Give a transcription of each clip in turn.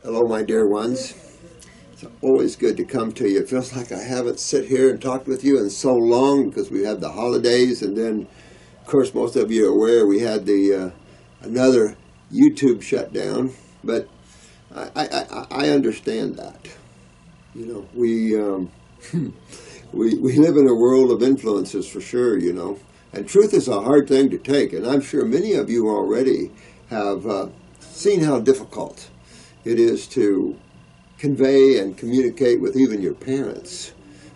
Hello, my dear ones. It's always good to come to you. It feels like I haven't sit here and talked with you in so long because we had the holidays, and then, of course, most of you are aware we had the another YouTube shutdown. But I understand that. You know, we live in a world of influences for sure. You know, and truth is a hard thing to take, and I'm sure many of you already have seen how difficult it is to convey and communicate with even your parents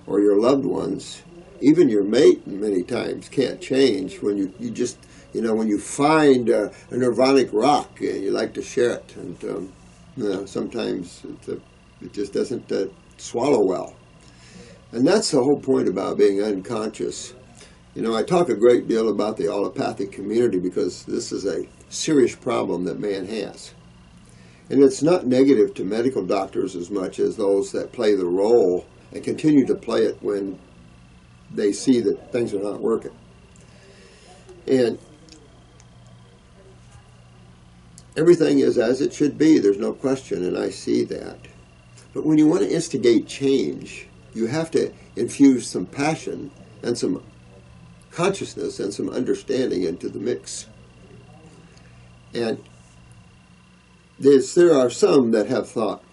or your loved ones. Even your mate many times can't change when you just, when you find a nirvanic rock and you like to share it. And sometimes it just doesn't swallow well. And that's the whole point about being unconscious. I talk a great deal about the allopathic community because this is a serious problem that man has. And it's not negative to medical doctors as much as those that play the role and continue to play it when they see that things are not working. And everything is as it should be, there's no question, and I see that. But when you want to instigate change, you have to infuse some passion and some consciousness and some understanding into the mix. And there are some that have thought,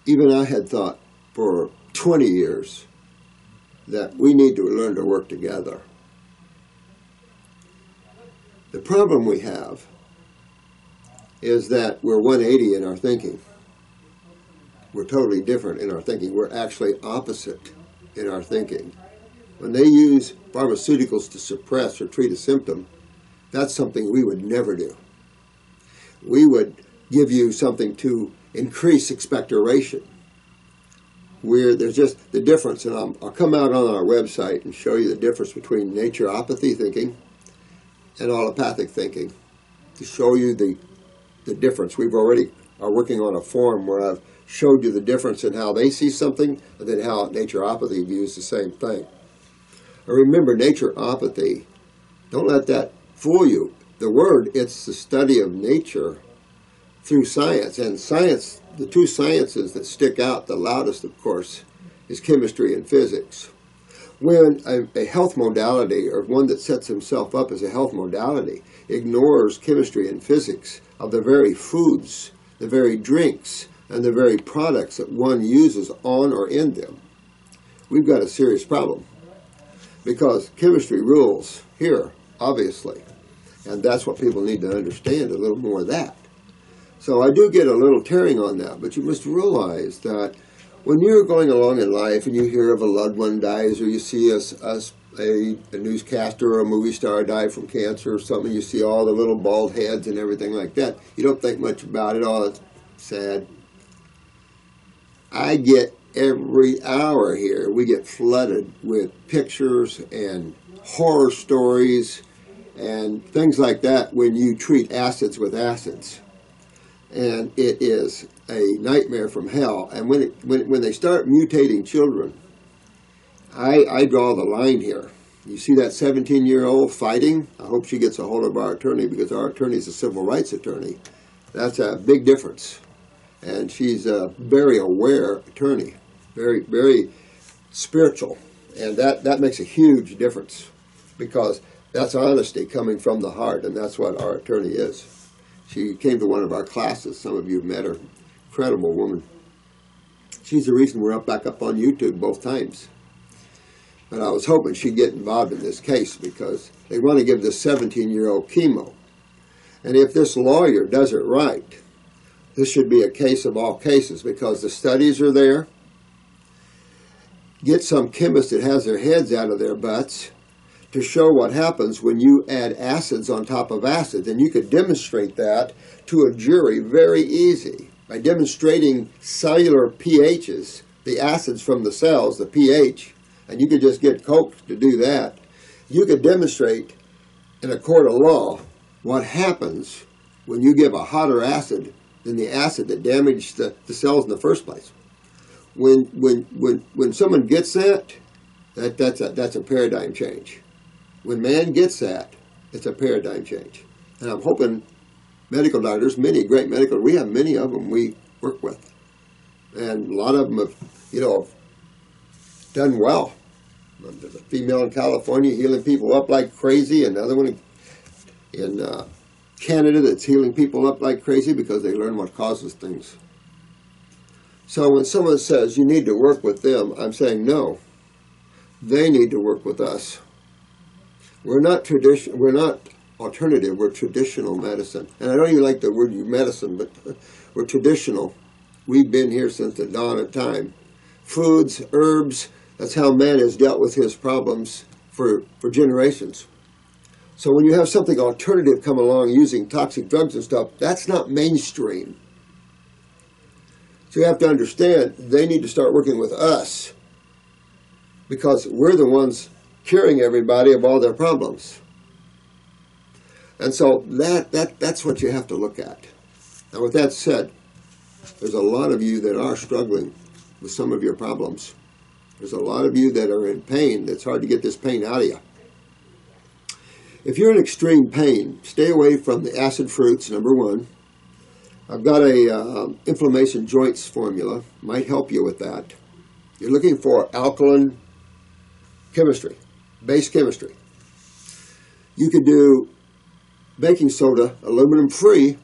even I had thought for 20 years, that we need to learn to work together. The problem we have is that we're 180 in our thinking. We're totally different in our thinking. We're actually opposite in our thinking. When they use pharmaceuticals to suppress or treat a symptom, that's something we would never do. We would give you something to increase expectoration, where there's just the difference. And I'll come out on our website and show you the difference between naturopathy thinking and allopathic thinking, to show you the difference. We've already are working on a form where I've showed you the difference in how they see something and then how naturopathy views the same thing. And remember, naturopathy, don't let that fool you. The word, it's the study of nature through science. And science, the two sciences that stick out the loudest, of course, is chemistry and physics. When a health modality, or one that sets himself up as a health modality, ignores chemistry and physics of the very foods, the very drinks, and the very products that one uses on or in them, we've got a serious problem. Because chemistry rules here, obviously. And that's what people need to understand, a little more of that. So I do get a little tearing on that, but you must realize that when you're going along in life and you hear of a loved one dies, or you see a newscaster or a movie star die from cancer or something, you see all the little bald heads and everything like that, you don't think much about it. Oh, it's sad. I get every hour here, we get flooded with pictures and horror stories and things like that when you treat acids with acids. And it is a nightmare from hell. And when they start mutating children, I draw the line here. You see that 17-year-old fighting? I hope she gets a hold of our attorney, because our attorney is a civil rights attorney. That's a big difference. And she's a very aware attorney, very, very spiritual. And that makes a huge difference, because that's honesty coming from the heart, and that's what our attorney is. She came to one of our classes. Some of you have met her. Incredible woman. She's the reason we're back up on YouTube both times. But I was hoping she'd get involved in this case, because they want to give this 17-year-old chemo. And if this lawyer does it right, this should be a case of all cases, because the studies are there. Get some chemist that has their heads out of their butts to show what happens when you add acids on top of acids. And you could demonstrate that to a jury very easy by demonstrating cellular pHs, the acids from the cells, the pH, and you could just get Coke to do that. You could demonstrate in a court of law what happens when you give a hotter acid than the acid that damaged the cells in the first place. When someone gets that's a paradigm change. When man gets that, it's a paradigm change. And I'm hoping medical doctors, many great medical, we have many of them we work with. And a lot of them have, done well. There's a female in California healing people up like crazy, another one in Canada that's healing people up like crazy because they learn what causes things. So when someone says you need to work with them, I'm saying no. They need to work with us. We're not alternative, we're traditional medicine. And I don't even like the word medicine, but we're traditional. We've been here since the dawn of time. Foods, herbs, that's how man has dealt with his problems for generations. So when you have something alternative come along using toxic drugs and stuff, that's not mainstream. So you have to understand, they need to start working with us because we're the ones curing everybody of all their problems. And so that's what you have to look at. And with that said, there's a lot of you that are struggling with some of your problems. There's a lot of you that are in pain. It's hard to get this pain out of you. If you're in extreme pain, stay away from the acid fruits, number one. I've got a inflammation joints formula. Might help you with that. You're looking for alkaline chemistry, base chemistry. You could do baking soda, aluminum free,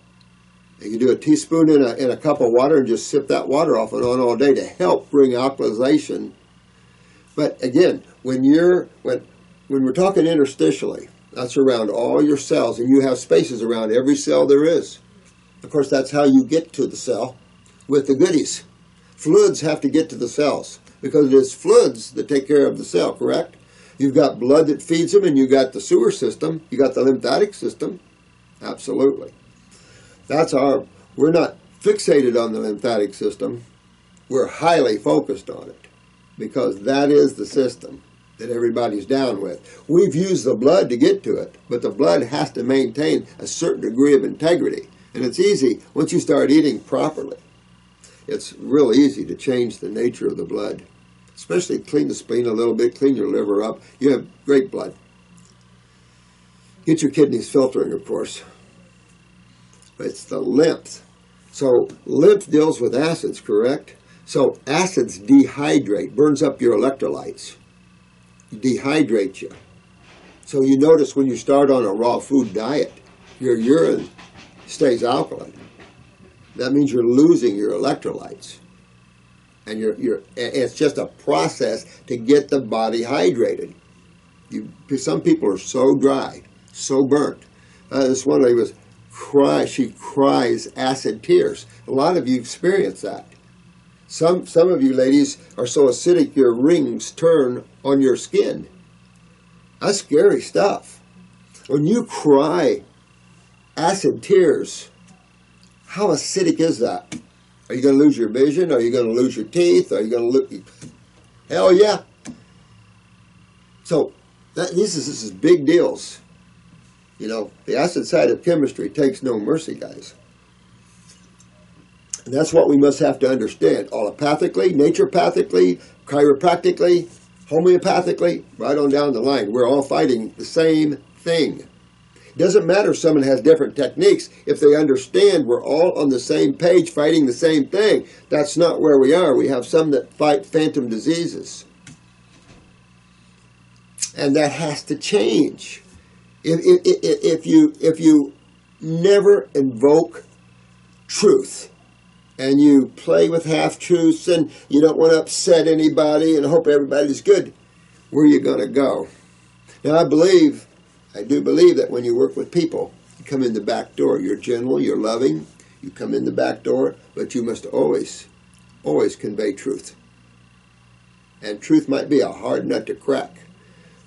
and you do a teaspoon in a cup of water and just sip that water off and on all day to help bring alkalization. But again, when we're talking interstitially, that's around all your cells, and you have spaces around every cell there is. Of course, that's how you get to the cell with the goodies. Fluids have to get to the cells because it is fluids that take care of the cell, correct? You've got blood that feeds them, and you've got the sewer system. You got the lymphatic system. Absolutely. We're not fixated on the lymphatic system. We're highly focused on it because that is the system that everybody's down with. We've used the blood to get to it, but the blood has to maintain a certain degree of integrity. And it's easy once you start eating properly. It's real easy to change the nature of the blood, especially clean the spleen a little bit, clean your liver up. You have great blood. Get your kidneys filtering, of course. But it's the lymph. So lymph deals with acids, correct? So acids dehydrate, burns up your electrolytes, dehydrate you. So you notice when you start on a raw food diet, your urine stays alkaline. That means you're losing your electrolytes. And it's just a process to get the body hydrated. Some people are so dry, so burnt. This one lady she cries acid tears. A lot of you experience that. Some of you ladies are so acidic your rings turn on your skin. That's scary stuff. When you cry acid tears, how acidic is that? Are you going to lose your vision? Are you going to lose your teeth? Are you going to look? Hell yeah. So this is big deals. The acid side of chemistry takes no mercy, guys. And that's what we must have to understand. Allopathically, naturopathically, chiropractically, homeopathically, right on down the line. We're all fighting the same thing. It doesn't matter if someone has different techniques. If they understand we're all on the same page fighting the same thing. That's not where we are. We have some that fight phantom diseases. And that has to change. If you never invoke truth, and you play with half-truths, and you don't want to upset anybody and hope everybody's good, where are you going to go? Now, I do believe that when you work with people, you come in the back door. You're gentle, you're loving, you come in the back door, but you must always convey truth. And truth might be a hard nut to crack,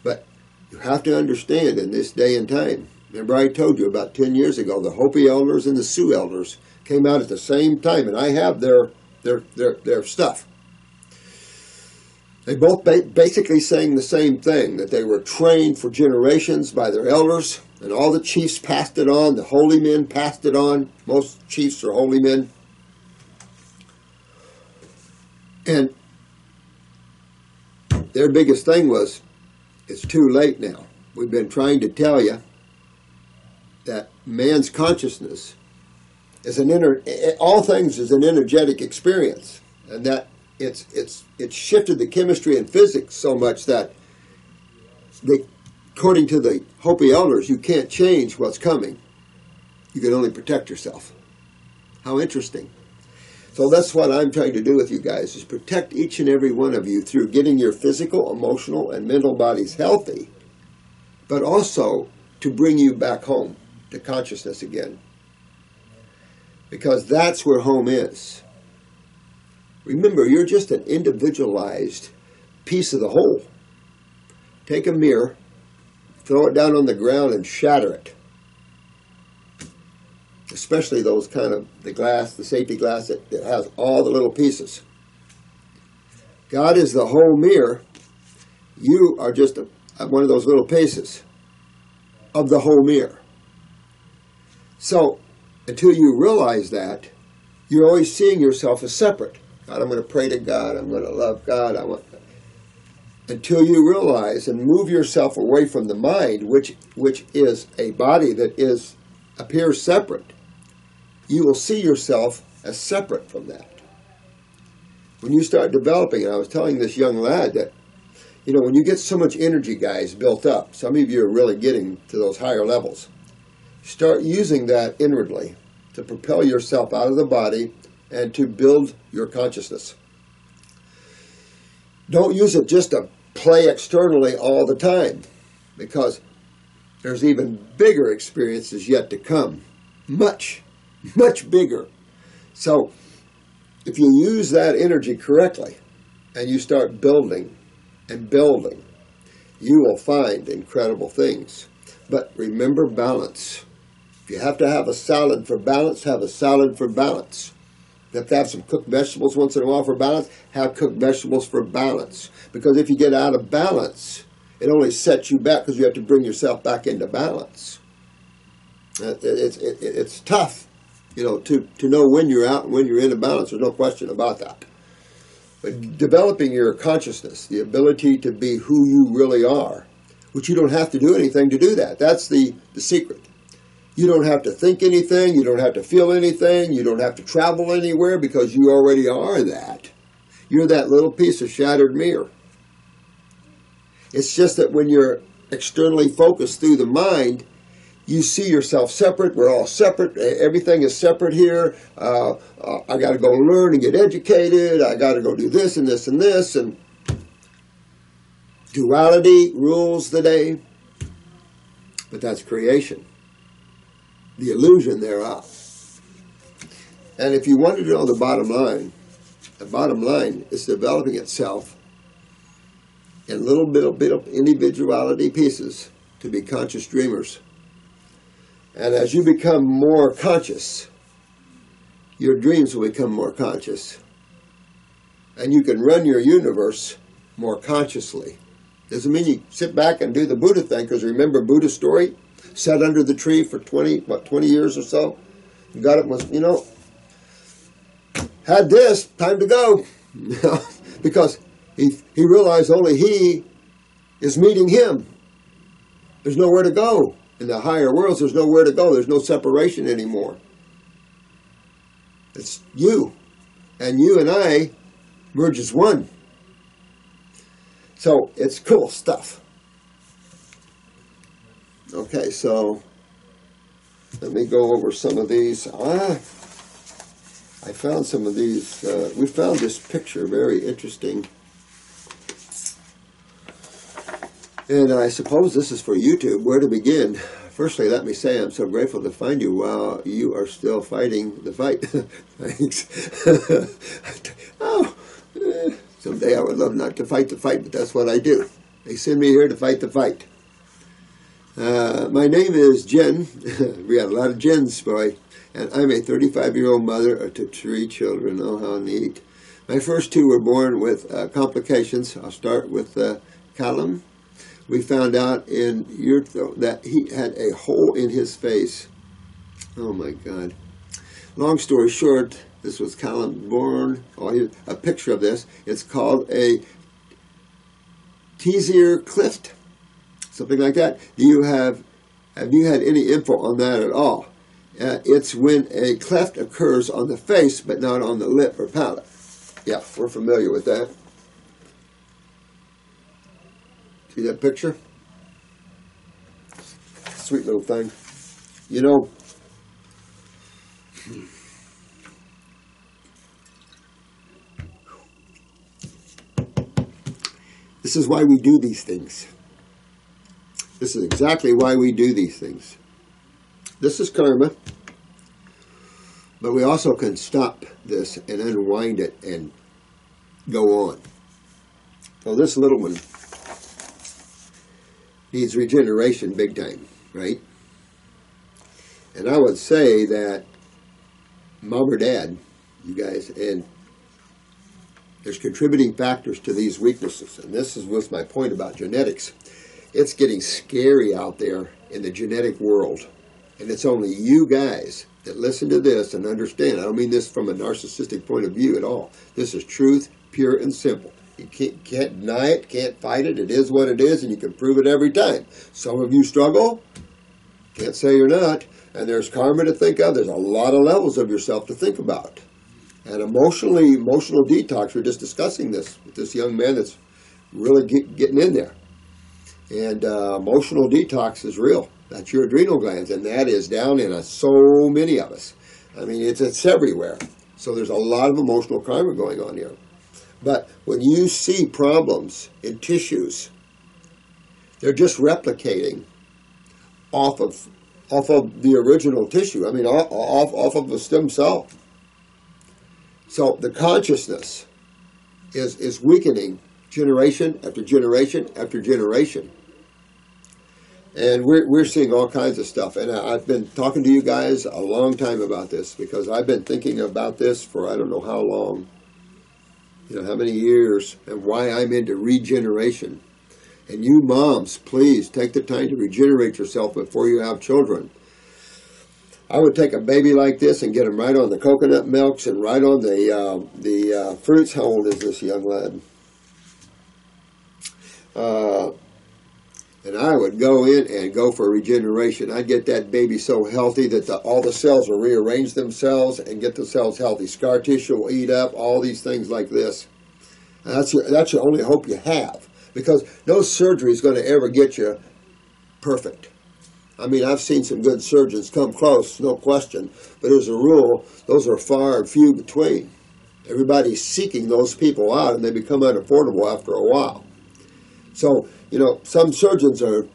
but you have to understand in this day and time. Remember I told you about 10 years ago, the Hopi elders and the Sioux elders came out at the same time, and I have their stuff. They both basically saying the same thing, that they were trained for generations by their elders, and all the chiefs passed it on, the holy men passed it on. Most chiefs are holy men. And their biggest thing was, it's too late now. We've been trying to tell you that man's consciousness is all things is an energetic experience, and that it's shifted the chemistry and physics so much that according to the Hopi elders, you can't change what's coming. You can only protect yourself. How interesting. So that's what I'm trying to do with you guys, is protect each and every one of you through getting your physical, emotional, and mental bodies healthy, but also to bring you back home to consciousness again. Because that's where home is. Remember, you're just an individualized piece of the whole. Take a mirror, throw it down on the ground and shatter it. Especially those kind of, the glass, the safety glass that has all the little pieces. God is the whole mirror. You are just one of those little pieces of the whole mirror. So, until you realize that, you're always seeing yourself as separate. God, I'm going to pray to God. I'm going to love God. Until you realize and move yourself away from the mind, which is a body that appears separate, you will see yourself as separate from that. When you start developing, and I was telling this young lad that, when you get so much energy, guys, built up, some of you are really getting to those higher levels, start using that inwardly to propel yourself out of the body and to build your consciousness. Don't use it just to play externally all the time, because there's even bigger experiences yet to come. Much, much bigger. So if you use that energy correctly and you start building and building, you will find incredible things. But remember balance. If you have to have a salad for balance, have a salad for balance. If you have to have some cooked vegetables once in a while for balance, have cooked vegetables for balance. Because if you get out of balance, it only sets you back, because you have to bring yourself back into balance. It's tough, to know when you're out and when you're in a balance. There's no question about that. But developing your consciousness, the ability to be who you really are, which you don't have to do anything to do that. That's the secret. You don't have to think anything. You don't have to feel anything. You don't have to travel anywhere, because you already are that. You're that little piece of shattered mirror. It's just that when you're externally focused through the mind, you see yourself separate. We're all separate. Everything is separate here. I got to go learn and get educated. I got to go do this and this and this. And duality rules the day. But that's creation. The illusion thereof. And if you wanted to know the bottom line is developing itself in little bit of individuality pieces to be conscious dreamers. And as you become more conscious, your dreams will become more conscious. And you can run your universe more consciously. Doesn't mean you sit back and do the Buddha thing, because remember Buddha's story? Sat under the tree for 20 years or so. Got up and was, had this, time to go. Because he realized only he is meeting him. There's nowhere to go. In the higher worlds, there's nowhere to go. There's no separation anymore. It's you. And you and I merge as one. So it's cool stuff. Okay, so let me go over some of these. I found some of these. We found this picture very interesting. And I suppose this is for YouTube. Where to begin? Firstly, let me say I'm so grateful to find you while you are still fighting the fight. Thanks. Someday I would love not to fight the fight, but that's what I do. They send me here to fight the fight. My name is Jenn. We got a lot of Jenns, boy. And I'm a 35-year-old mother to 3 children. Oh, how neat. My first 2 were born with complications. I'll start with Callum. We found out in utero that he had a hole in his face. Oh, my God. Long story short, this was Callum born. Oh, here's a picture of this. It's called a Tessier cleft. Something like that. Have you had any info on that at all? It's when a cleft occurs on the face but not on the lip or palate. Yeah, we're familiar with that. See that picture? Sweet little thing. You know, this is why we do these things. This is exactly why we do these things. This is karma, but we also can stop this and unwind it and go on. So this little one needs regeneration big time, right? And I would say that mom or dad, you guys, and there's contributing factors to these weaknesses. And this was my point about genetics. It's getting scary out there in the genetic world. And it's only you guys that listen to this and understand. I don't mean this from a narcissistic point of view at all. This is truth, pure and simple. You can't deny it, can't fight it. It is what it is, and you can prove it every time. Some of you struggle. Can't say you're not. And there's karma to think of. There's a lot of levels of yourself to think about. And emotional detox, we're just discussing this with this young man that's really getting in there. And emotional detox is real. That's your adrenal glands, and that is down in so many of us. I mean, it's everywhere. So there's a lot of emotional karma going on here. But when you see problems in tissues, they're just replicating off of the original tissue. I mean, off of a stem cell. So the consciousness is weakening generation after generation after generation. And we're seeing all kinds of stuff. And I've been talking to you guys a long time about this because I've been thinking about this for I don't know how long, how many years, and why I'm into regeneration. And you moms, please take the time to regenerate yourself before you have children. I would take a baby like this and get him right on the coconut milks and right on the fruits. How old is this young lad? And I would go in and go for regeneration. I'd get that baby so healthy that all the cells will rearrange themselves and get the cells healthy. Scar tissue will eat up, all these things like this. And that's your only hope you have, because no surgery is going to ever get you perfect. I mean, I've seen some good surgeons come close, no question, but as a rule, those are far and few between. Everybody's seeking those people out, and they become unaffordable after a while. So, some surgeons are,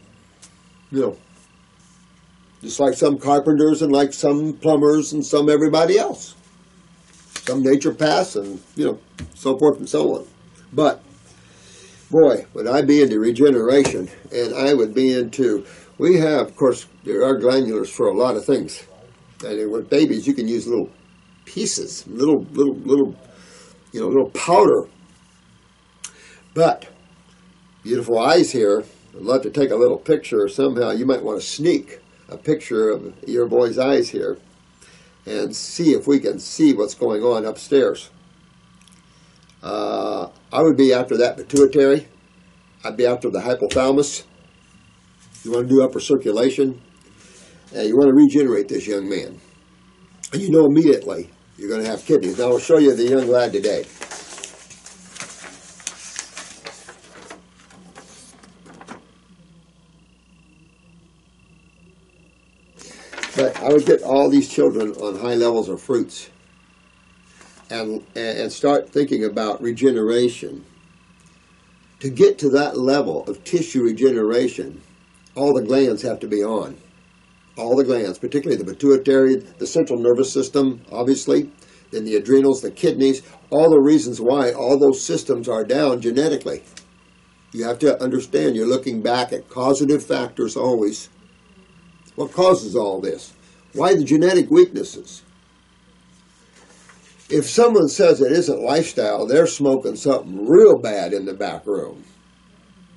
just like some carpenters and like some plumbers and some everybody else. Some naturopaths and, so forth and so on. But, boy, would I be into regeneration, and I would be into, we have, of course, there are glandulars for a lot of things. And with babies, you can use little pieces, little powder. But, beautiful eyes here. I'd love to take a little picture, or somehow you might want to sneak a picture of your boy's eyes here and see if we can see what's going on upstairs. I would be after that pituitary. I'd be after the hypothalamus. You want to do upper circulation. And you want to regenerate this young man. And immediately you're going to have kidneys. Now I'll show you the young lad today. But I would get all these children on high levels of fruits and start thinking about regeneration. To get to that level of tissue regeneration, all the glands have to be on. All the glands, particularly the pituitary, the central nervous system, obviously, then the adrenals, the kidneys, all the reasons why all those systems are down genetically. You have to understand, you're looking back at causative factors always. What causes all this? Why the genetic weaknesses? If someone says it isn't lifestyle, they're smoking something real bad in the back room.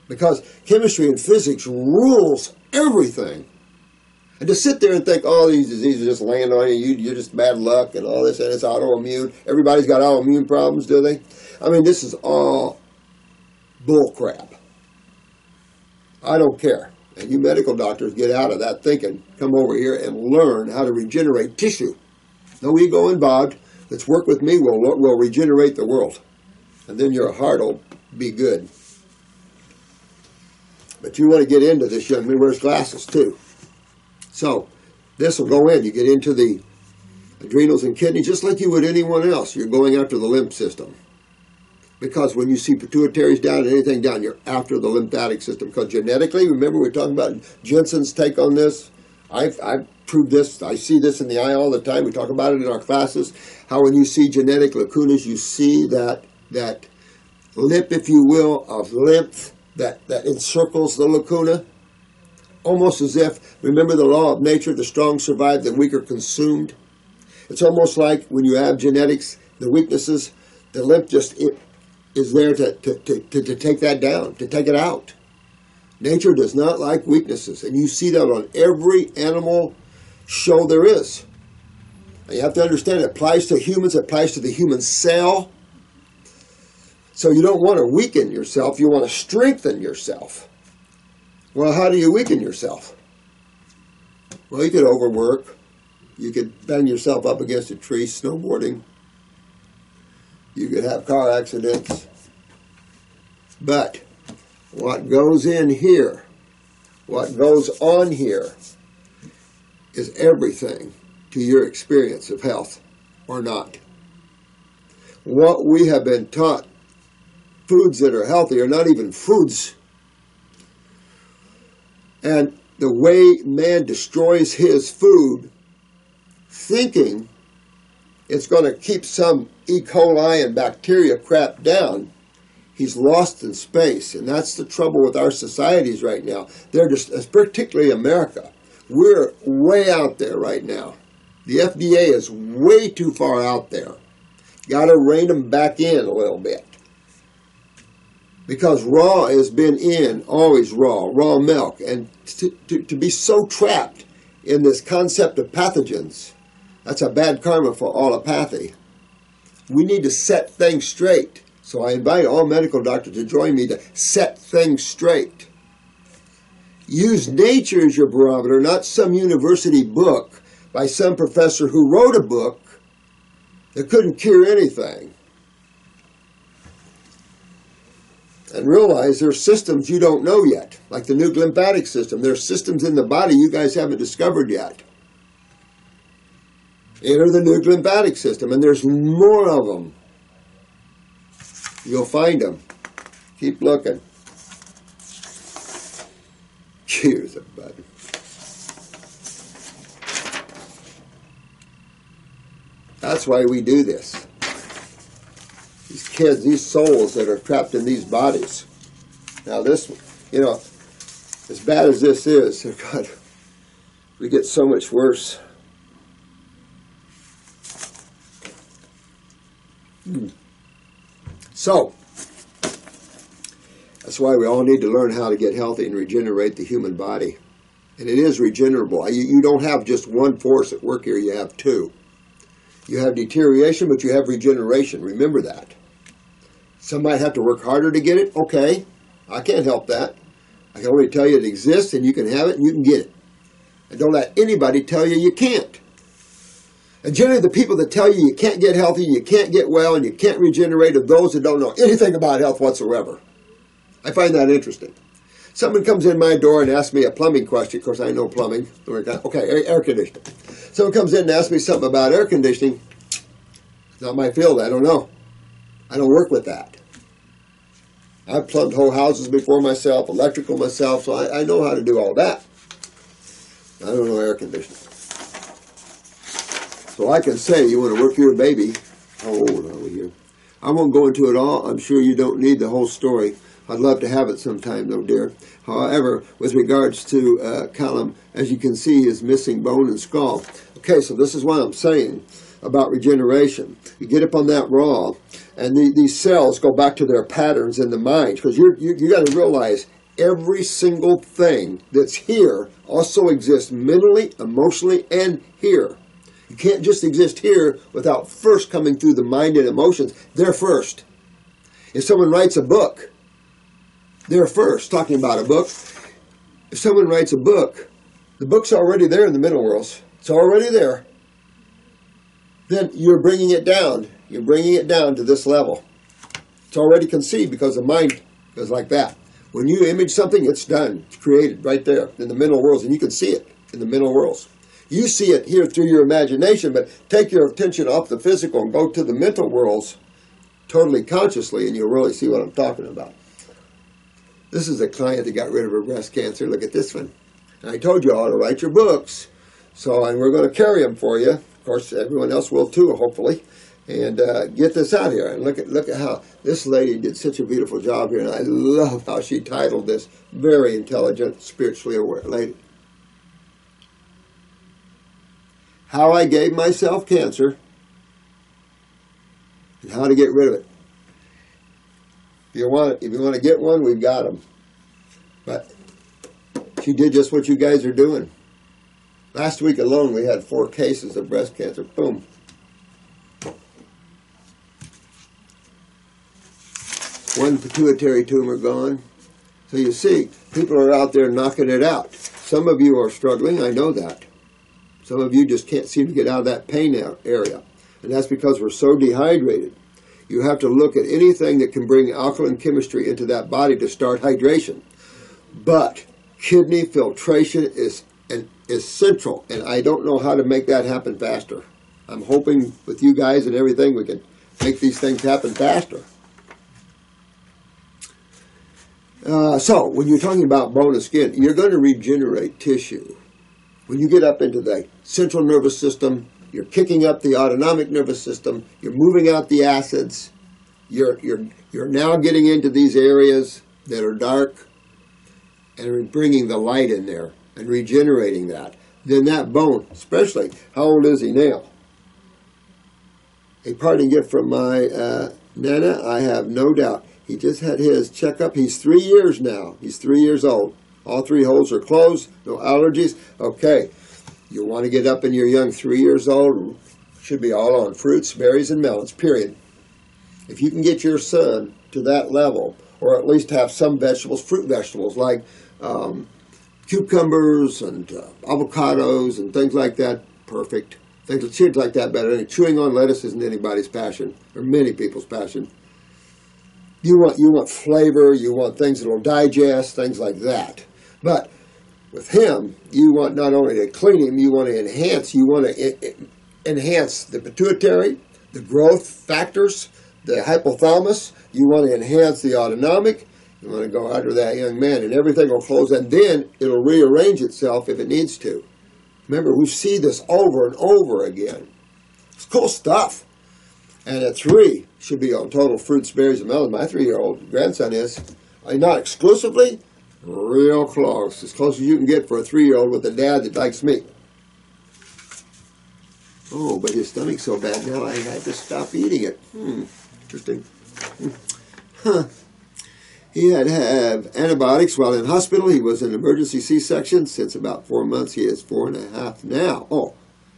Because chemistry and physics rules everything. And to sit there and think, oh, these diseases just land on you, you're just bad luck and all this, and it's autoimmune. Everybody's got autoimmune problems, do they? I mean, this is all bull crap. I don't care. And you medical doctors, get out of that thinking. Come over here and learn how to regenerate tissue. No ego involved. Let's work with me. We'll regenerate the world. And then your heart will be good. But you want to get into this young man. Wears glasses too. So this will go in. You get into the adrenals and kidneys just like you would anyone else. You're going after the lymph system. Because when you see pituitaries down and anything down, you're after the lymphatic system. Because genetically, remember we're talking about Jensen's take on this? I've proved this. I see this in the eye all the time. We talk about it in our classes. How when you see genetic lacunas, you see that lip, if you will, of lymph that encircles the lacuna. Almost as if, remember the law of nature, the strong survive, the weak are consumed. It's almost like when you have genetics, the weaknesses, the lymph just is there to take that down, to take it out. Nature does not like weaknesses, and you see that on every animal show there is. And you have to understand it applies to humans, it applies to the human cell. So you don't want to weaken yourself, you want to strengthen yourself. Well, how do you weaken yourself? Well, you could overwork. You could bang yourself up against a tree snowboarding. You could have car accidents. But what goes in here, what goes on here, is everything to your experience of health or not. What we have been taught, foods that are healthy are not even foods. And the way man destroys his food, thinking it's going to keep some E. coli and bacteria crap down, he's lost in space. And that's the trouble with our societies right now. They're just, particularly America, we're way out there right now. The FDA is way too far out there. Got to rein them back in a little bit. Because raw has been in, always raw milk. And to be so trapped in this concept of pathogens, that's a bad karma for allopathy. We need to set things straight. So I invite all medical doctors to join me to set things straight. Use nature as your barometer, not some university book by some professor who wrote a book that couldn't cure anything. And realize there are systems you don't know yet, like the new lymphatic system. There are systems in the body you guys haven't discovered yet. Enter the new lymphatic system, and there's more of them. You'll find them. Keep looking. Here's a button. That's why we do this. These kids, these souls that are trapped in these bodies. Now this, as bad as this is, God, we get so much worse. So, that's why we all need to learn how to get healthy and regenerate the human body. And it is regenerable. You don't have just one force at work here, you have two. You have deterioration, but you have regeneration. Remember that. Some might have to work harder to get it. Okay, I can't help that. I can only tell you it exists, and you can have it, and you can get it. And don't let anybody tell you you can't. And generally the people that tell you you can't get healthy, you can't get well, and you can't regenerate are those that don't know anything about health whatsoever. I find that interesting. Someone comes in my door and asks me a plumbing question. Of course, I know plumbing. Okay, air conditioning. Someone comes in and asks me something about air conditioning. It's not my field. I don't know. I don't work with that. I've plumbed whole houses before myself, electrical myself, so I know how to do all that. I don't know air conditioning. So I can say, you want to work your baby. How old are we here? I won't go into it all. I'm sure you don't need the whole story. I'd love to have it sometime, though, dear. However, with regards to Callum, as you can see, is missing bone and skull. Okay, so this is what I'm saying about regeneration. You get up on that raw, and these cells go back to their patterns in the mind. Because you got to realize every single thing that's here also exists mentally, emotionally, and here. You can't just exist here without first coming through the mind and emotions. They're first. If someone writes a book, they're first talking about a book. if someone writes a book, the book's already there in the middle worlds. It's already there. Then you're bringing it down. You're bringing it down to this level. It's already conceived because the mind is like that. When you image something, it's done. It's created right there in the middle worlds, and you can see it in the middle worlds. You see it here through your imagination, but take your attention off the physical and go to the mental worlds totally consciously, and you'll really see what I'm talking about. This is a client that got rid of her breast cancer. Look at this one. And I told you all to write your books. So, and we're going to carry them for you. Of course, everyone else will too, hopefully. And get this out here. And look at how this lady did such a beautiful job here. And I love how she titled this. Very intelligent, spiritually aware lady. How I gave myself cancer and how to get rid of it. If you want to get one, we've got them. But she did just what you guys are doing. Last week alone, we had 4 cases of breast cancer. Boom. One pituitary tumor gone. So you see, people are out there knocking it out. Some of you are struggling, I know that. Some of you just can't seem to get out of that pain area. And that's because we're so dehydrated. You have to look at anything that can bring alkaline chemistry into that body to start hydration. But kidney filtration is central, and I don't know how to make that happen faster. I'm hoping with you guys and everything we can make these things happen faster. So, when you're talking about bone and skin, you're going to regenerate tissue. When you get up into the central nervous system, you're kicking up the autonomic nervous system, you're moving out the acids, you're now getting into these areas that are dark and bringing the light in there and regenerating that. Then that bone, especially, how old is he now? A parting gift from my Nana, I have no doubt. He just had his checkup. He's 3 years now. He's 3 years old. All 3 holes are closed, no allergies. Okay, you want to get up in your young 3 years old, should be all on fruits, berries, and melons, period. If you can get your son to that level, or at least have some vegetables, fruit vegetables, like cucumbers and avocados and things like that, perfect. Things like that better. And chewing on lettuce isn't anybody's passion, or many people's passion. You want flavor, you want things that will digest, things like that. But with him, you want not only to clean him, you want to enhance the pituitary, the growth factors, the hypothalamus. You want to enhance the autonomic. You want to go after that young man, and everything will close, and then it'll rearrange itself if it needs to. Remember, we see this over and over again. It's cool stuff. And at 3, should be on total fruits, berries, and melons. My 3-year-old grandson is. Not exclusively, real close. As close as you can get for a 3-year-old with a dad that likes meat. Oh, but his stomach's so bad now I had to stop eating it. Interesting. Huh. He had to have antibiotics while in hospital. He was an emergency C-section. Since about 4 months, he is 4.5 now. Oh,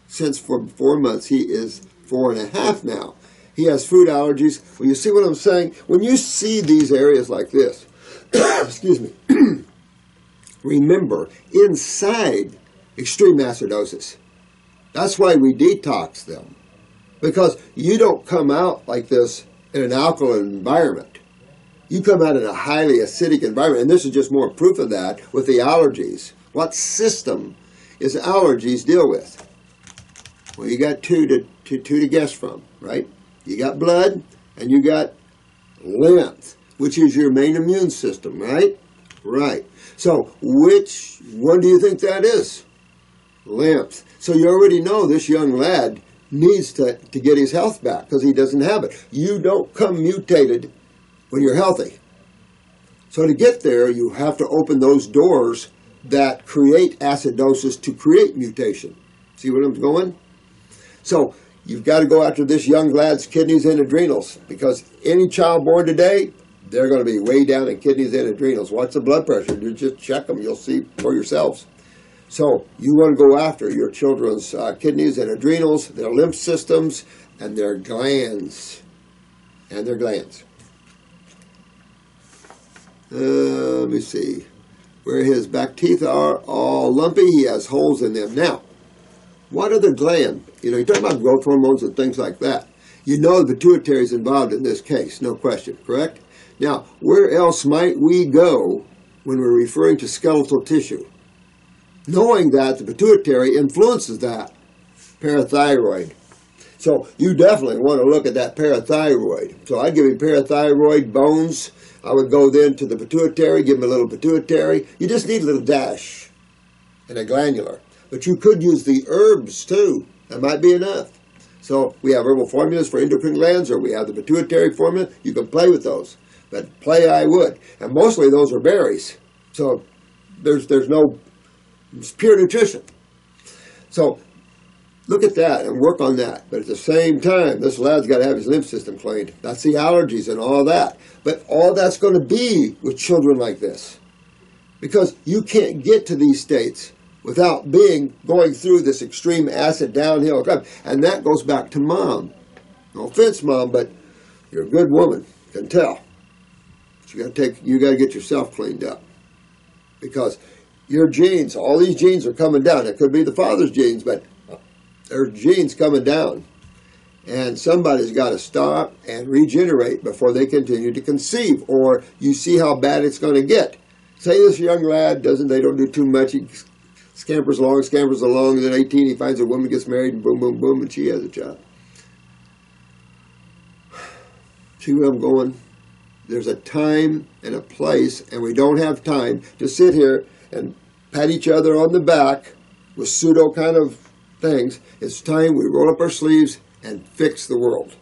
since for 4 months, he is 4.5 now. He has food allergies. Well, you see what I'm saying? When you see these areas like this, excuse me, remember, inside extreme acidosis. That's why we detox them. Because you don't come out like this in an alkaline environment. You come out in a highly acidic environment, and this is just more proof of that with the allergies. What system is allergies deal with? Well, you got two to guess from, right? You got blood, and you got lymph, which is your main immune system, right? Right. So which one do you think that is? Lymph. So you already know this young lad needs to get his health back because he doesn't have it. You don't come mutated when you're healthy. So to get there, you have to open those doors that create acidosis to create mutation. See what I'm going? So you've got to go after this young lad's kidneys and adrenals, because any child born today, they're going to be way down in kidneys and adrenals. Watch the blood pressure. You just check them. You'll see for yourselves. So you want to go after your children's kidneys and adrenals, their lymph systems, and their glands. Let me see. where his back teeth are all lumpy. He has holes in them. Now, what are the gland? You know, you're talking about growth hormones and things like that. You know the pituitary is involved in this case, no question, correct? Now, where else might we go when we're referring to skeletal tissue? Knowing that the pituitary influences that, parathyroid. So you definitely want to look at that parathyroid. So I'd give him parathyroid, bones. I would go then to the pituitary, give him a little pituitary. You just need a little dash and a glandular. But you could use the herbs too. That might be enough. So we have herbal formulas for endocrine glands, or we have the pituitary formula. You can play with those. But play I would. And mostly those are berries. So there's no, it's pure nutrition. So look at that and work on that. But at the same time, this lad's got to have his lymph system cleaned. That's the allergies and all that. But all that's going to be with children like this. Because you can't get to these states without going through this extreme acid downhill. And that goes back to mom. No offense, mom, but you're a good woman. Can tell. But you got to get yourself cleaned up. Because your genes, all these genes are coming down. It could be the father's genes, but there's genes coming down. And somebody's got to stop and regenerate before they continue to conceive. Or you see how bad it's going to get. Say this young lad they don't do too much. He scampers along, and then 18 he finds a woman, gets married, and boom, boom, boom, and she has a child. See where I'm going? There's a time and a place, and we don't have time to sit here and pat each other on the back with pseudo kind of things. It's time we roll up our sleeves and fix the world.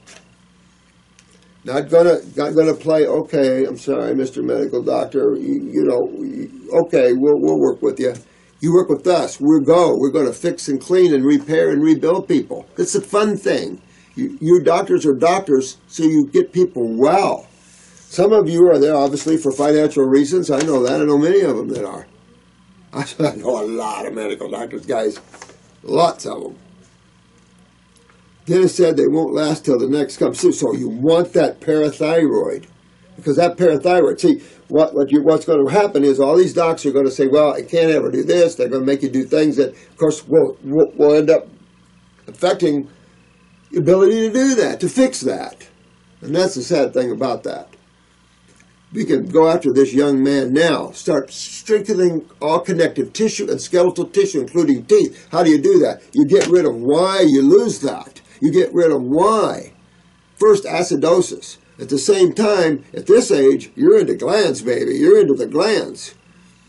Not gonna play, okay, I'm sorry, Mr. Medical Doctor, okay, we'll work with you. You work with us. We're going to fix and clean and repair and rebuild people. It's a fun thing. You doctors are doctors, so you get people well. Some of you are there, obviously, for financial reasons. I know that. I know many of them that are. I know a lot of medical doctors, guys. Lots of them. Dennis said they won't last till the next comes through. So you want that parathyroid. Because that parathyroid, see, what's going to happen is all these docs are going to say, well, I can't ever do this. They're going to make you do things that, of course, will end up affecting the ability to do that, to fix that. And that's the sad thing about that. We can go after this young man now, start strengthening all connective tissue and skeletal tissue, including teeth. How do you do that? You get rid of why you lose that. You get rid of why. First, acidosis. At the same time, at this age, you're into glands, baby. You're into the glands.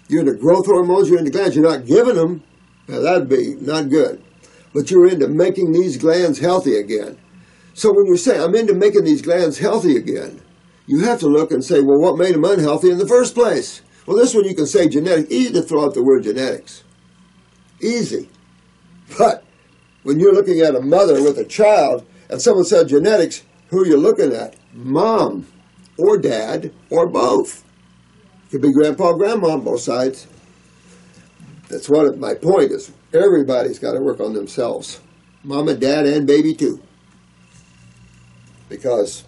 You're into growth hormones, you're into glands. You're not giving them. Now, that'd be not good. But you're into making these glands healthy again. So when you say, I'm into making these glands healthy again, you have to look and say, well, what made them unhealthy in the first place? Well, this one you can say genetics. Easy to throw out the word genetics. Easy. But when you're looking at a mother with a child, and someone said genetics, who are you looking at? Mom, or dad, or both. It could be grandpa, grandma on both sides. That's my point is, everybody's got to work on themselves. Mom and dad and baby too. Because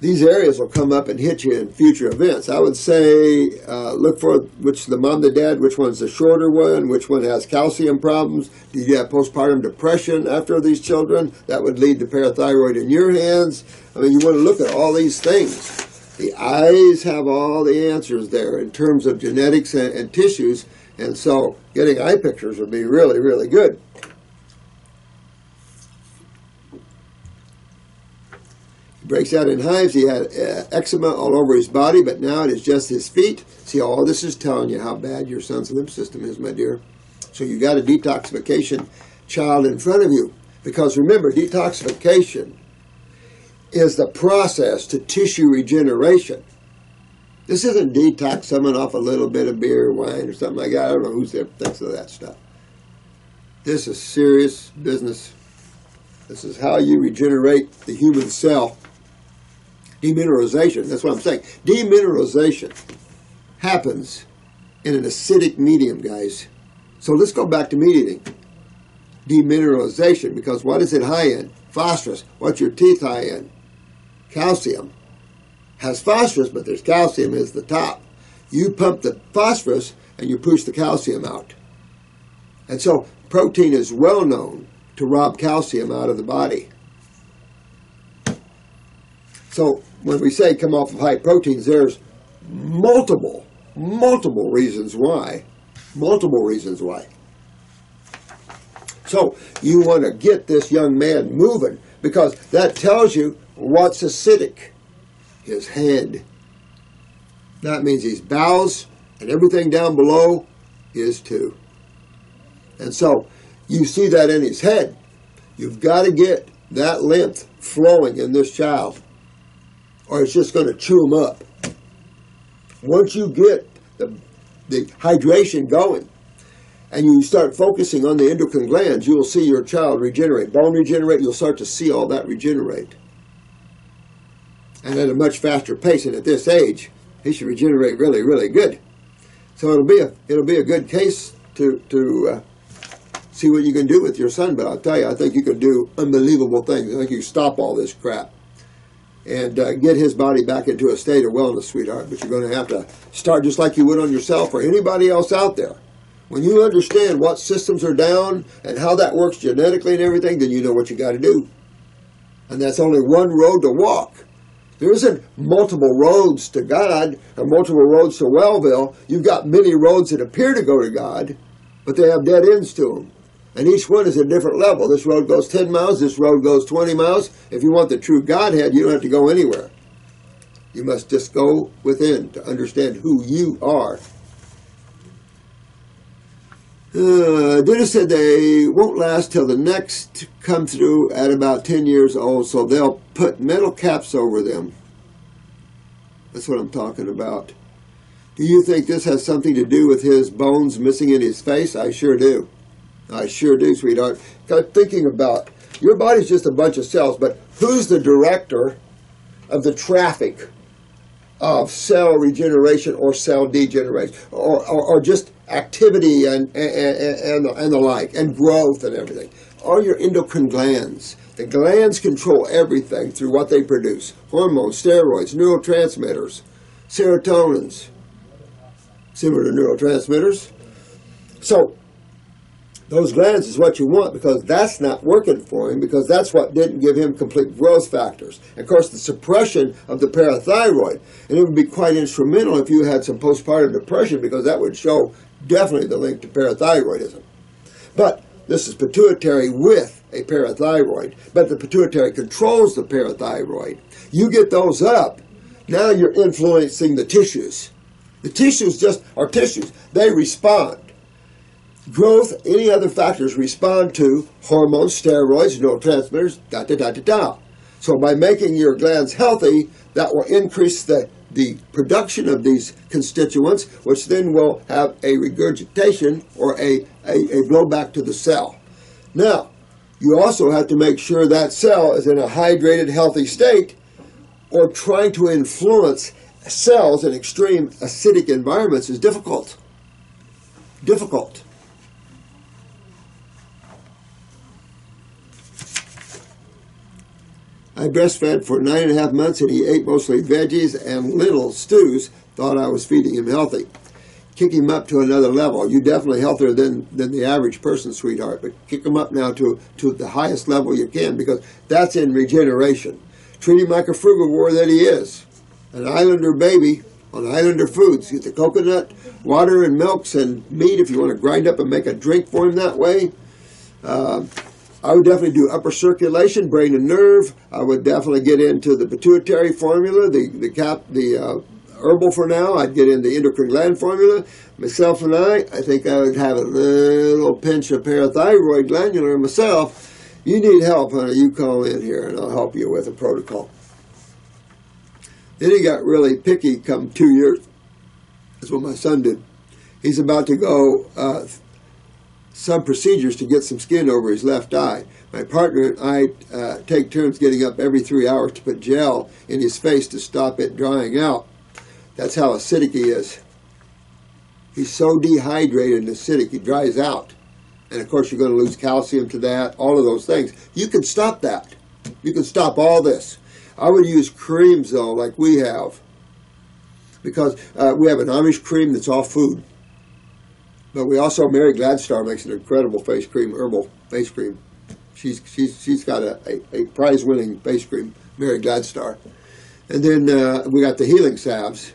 these areas will come up and hit you in future events. I would say look for which the mom, the dad, which one's the shorter one, which one has calcium problems. Do you have postpartum depression after these children? That would lead to parathyroid in your hands. I mean, you want to look at all these things. The eyes have all the answers there in terms of genetics and tissues, and so getting eye pictures would be really, really good. He breaks out in hives. He had eczema all over his body, but now it is just his feet. See, all this is telling you how bad your son's lymph system is, my dear. So you got a detoxification child in front of you. Because remember, detoxification is the process to tissue regeneration. This isn't detox someone off a little bit of beer or wine or something like that. I don't know who thinks of that stuff. This is serious business. This is how you regenerate the human cell. Demineralization, that's what I'm saying. Demineralization happens in an acidic medium, guys. So let's go back to meat eating. Demineralization, because what is it high in? Phosphorus. What's your teeth high in? Calcium. Has phosphorus, but there's calcium is the top. You pump the phosphorus and you push the calcium out. And so protein is well known to rob calcium out of the body. So when we say come off of high proteins, there's multiple reasons why. Multiple reasons why. So you want to get this young man moving, because that tells you what's acidic. His head. That means his bowels and everything down below is too. And so you see that in his head. You've got to get that lymph flowing in this child, or it's just going to chew him up. Once you get the hydration going, and you start focusing on the endocrine glands, you will see your child regenerate. Bone regenerate, you'll start to see all that regenerate. And at a much faster pace, and at this age, he should regenerate really, really good. So it'll be a good case to see what you can do with your son. But I'll tell you, I think you can do unbelievable things. I think you can stop all this crap and get his body back into a state of wellness, sweetheart. But you're going to have to start just like you would on yourself or anybody else out there. When you understand what systems are down and how that works genetically and everything, then you know what you got to do. And that's only one road to walk. There isn't multiple roads to God or multiple roads to Wellville. You've got many roads that appear to go to God, but they have dead ends to them. And each one is a different level. This road goes 10 miles, this road goes 20 miles. If you want the true Godhead, you don't have to go anywhere. You must just go within to understand who you are. Dentist said they won't last till the next come through at about 10 years old, so they'll put metal caps over them. That's what I'm talking about. Do you think this has something to do with his bones missing in his face? I sure do. I sure do, sweetheart. Got thinking about, your body's just a bunch of cells, but who's the director of the traffic of cell regeneration or cell degeneration, or just activity and the like, and growth and everything? Are your endocrine glands. The glands control everything through what they produce. Hormones, steroids, neurotransmitters, serotonins, similar to neurotransmitters. So those glands is what you want, because that's not working for him, because that's what didn't give him complete growth factors. And of course, the suppression of the parathyroid. And it would be quite instrumental if you had some postpartum depression, because that would show definitely the link to parathyroidism. But this is pituitary with a parathyroid. But the pituitary controls the parathyroid. You get those up, now you're influencing the tissues. The tissues just are tissues. They respond. Growth, any other factors respond to hormones, steroids, neurotransmitters, da-da-da-da-da. So by making your glands healthy, that will increase the production of these constituents, which then will have a regurgitation or a blowback to the cell. Now, you also have to make sure that cell is in a hydrated, healthy state, or trying to influence cells in extreme acidic environments is difficult. Difficult. I breastfed for 9.5 months, and he ate mostly veggies and little stews. Thought I was feeding him healthy. Kick him up to another level. You're definitely healthier than the average person, sweetheart, but kick him up now to the highest level you can, because that's in regeneration. Treat him like a frugivore that he is. An islander baby on islander foods. Get the coconut, water, and milks and meat if you want to grind up and make a drink for him that way. I would definitely do upper circulation, brain and nerve. I would definitely get into the pituitary formula, the herbal for now. I'd get in the endocrine gland formula. Myself and I think I would have a little pinch of parathyroid glandular myself. You need help, honey, you call in here and I'll help you with a protocol. Then he got really picky come 2 years. That's what my son did. He's about to go some procedures to get some skin over his left eye. My partner and I take turns getting up every 3 hours to put gel in his face to stop it drying out. That's how acidic he is. He's so dehydrated and acidic, he dries out. And of course you're going to lose calcium to that, all of those things. You can stop that. You can stop all this. I would use creams though, like we have. because we have an Amish cream that's all food. But we also, Mary Gladstar makes an incredible face cream, herbal face cream. She's got a prize-winning face cream, Mary Gladstar. And then we got the healing salves,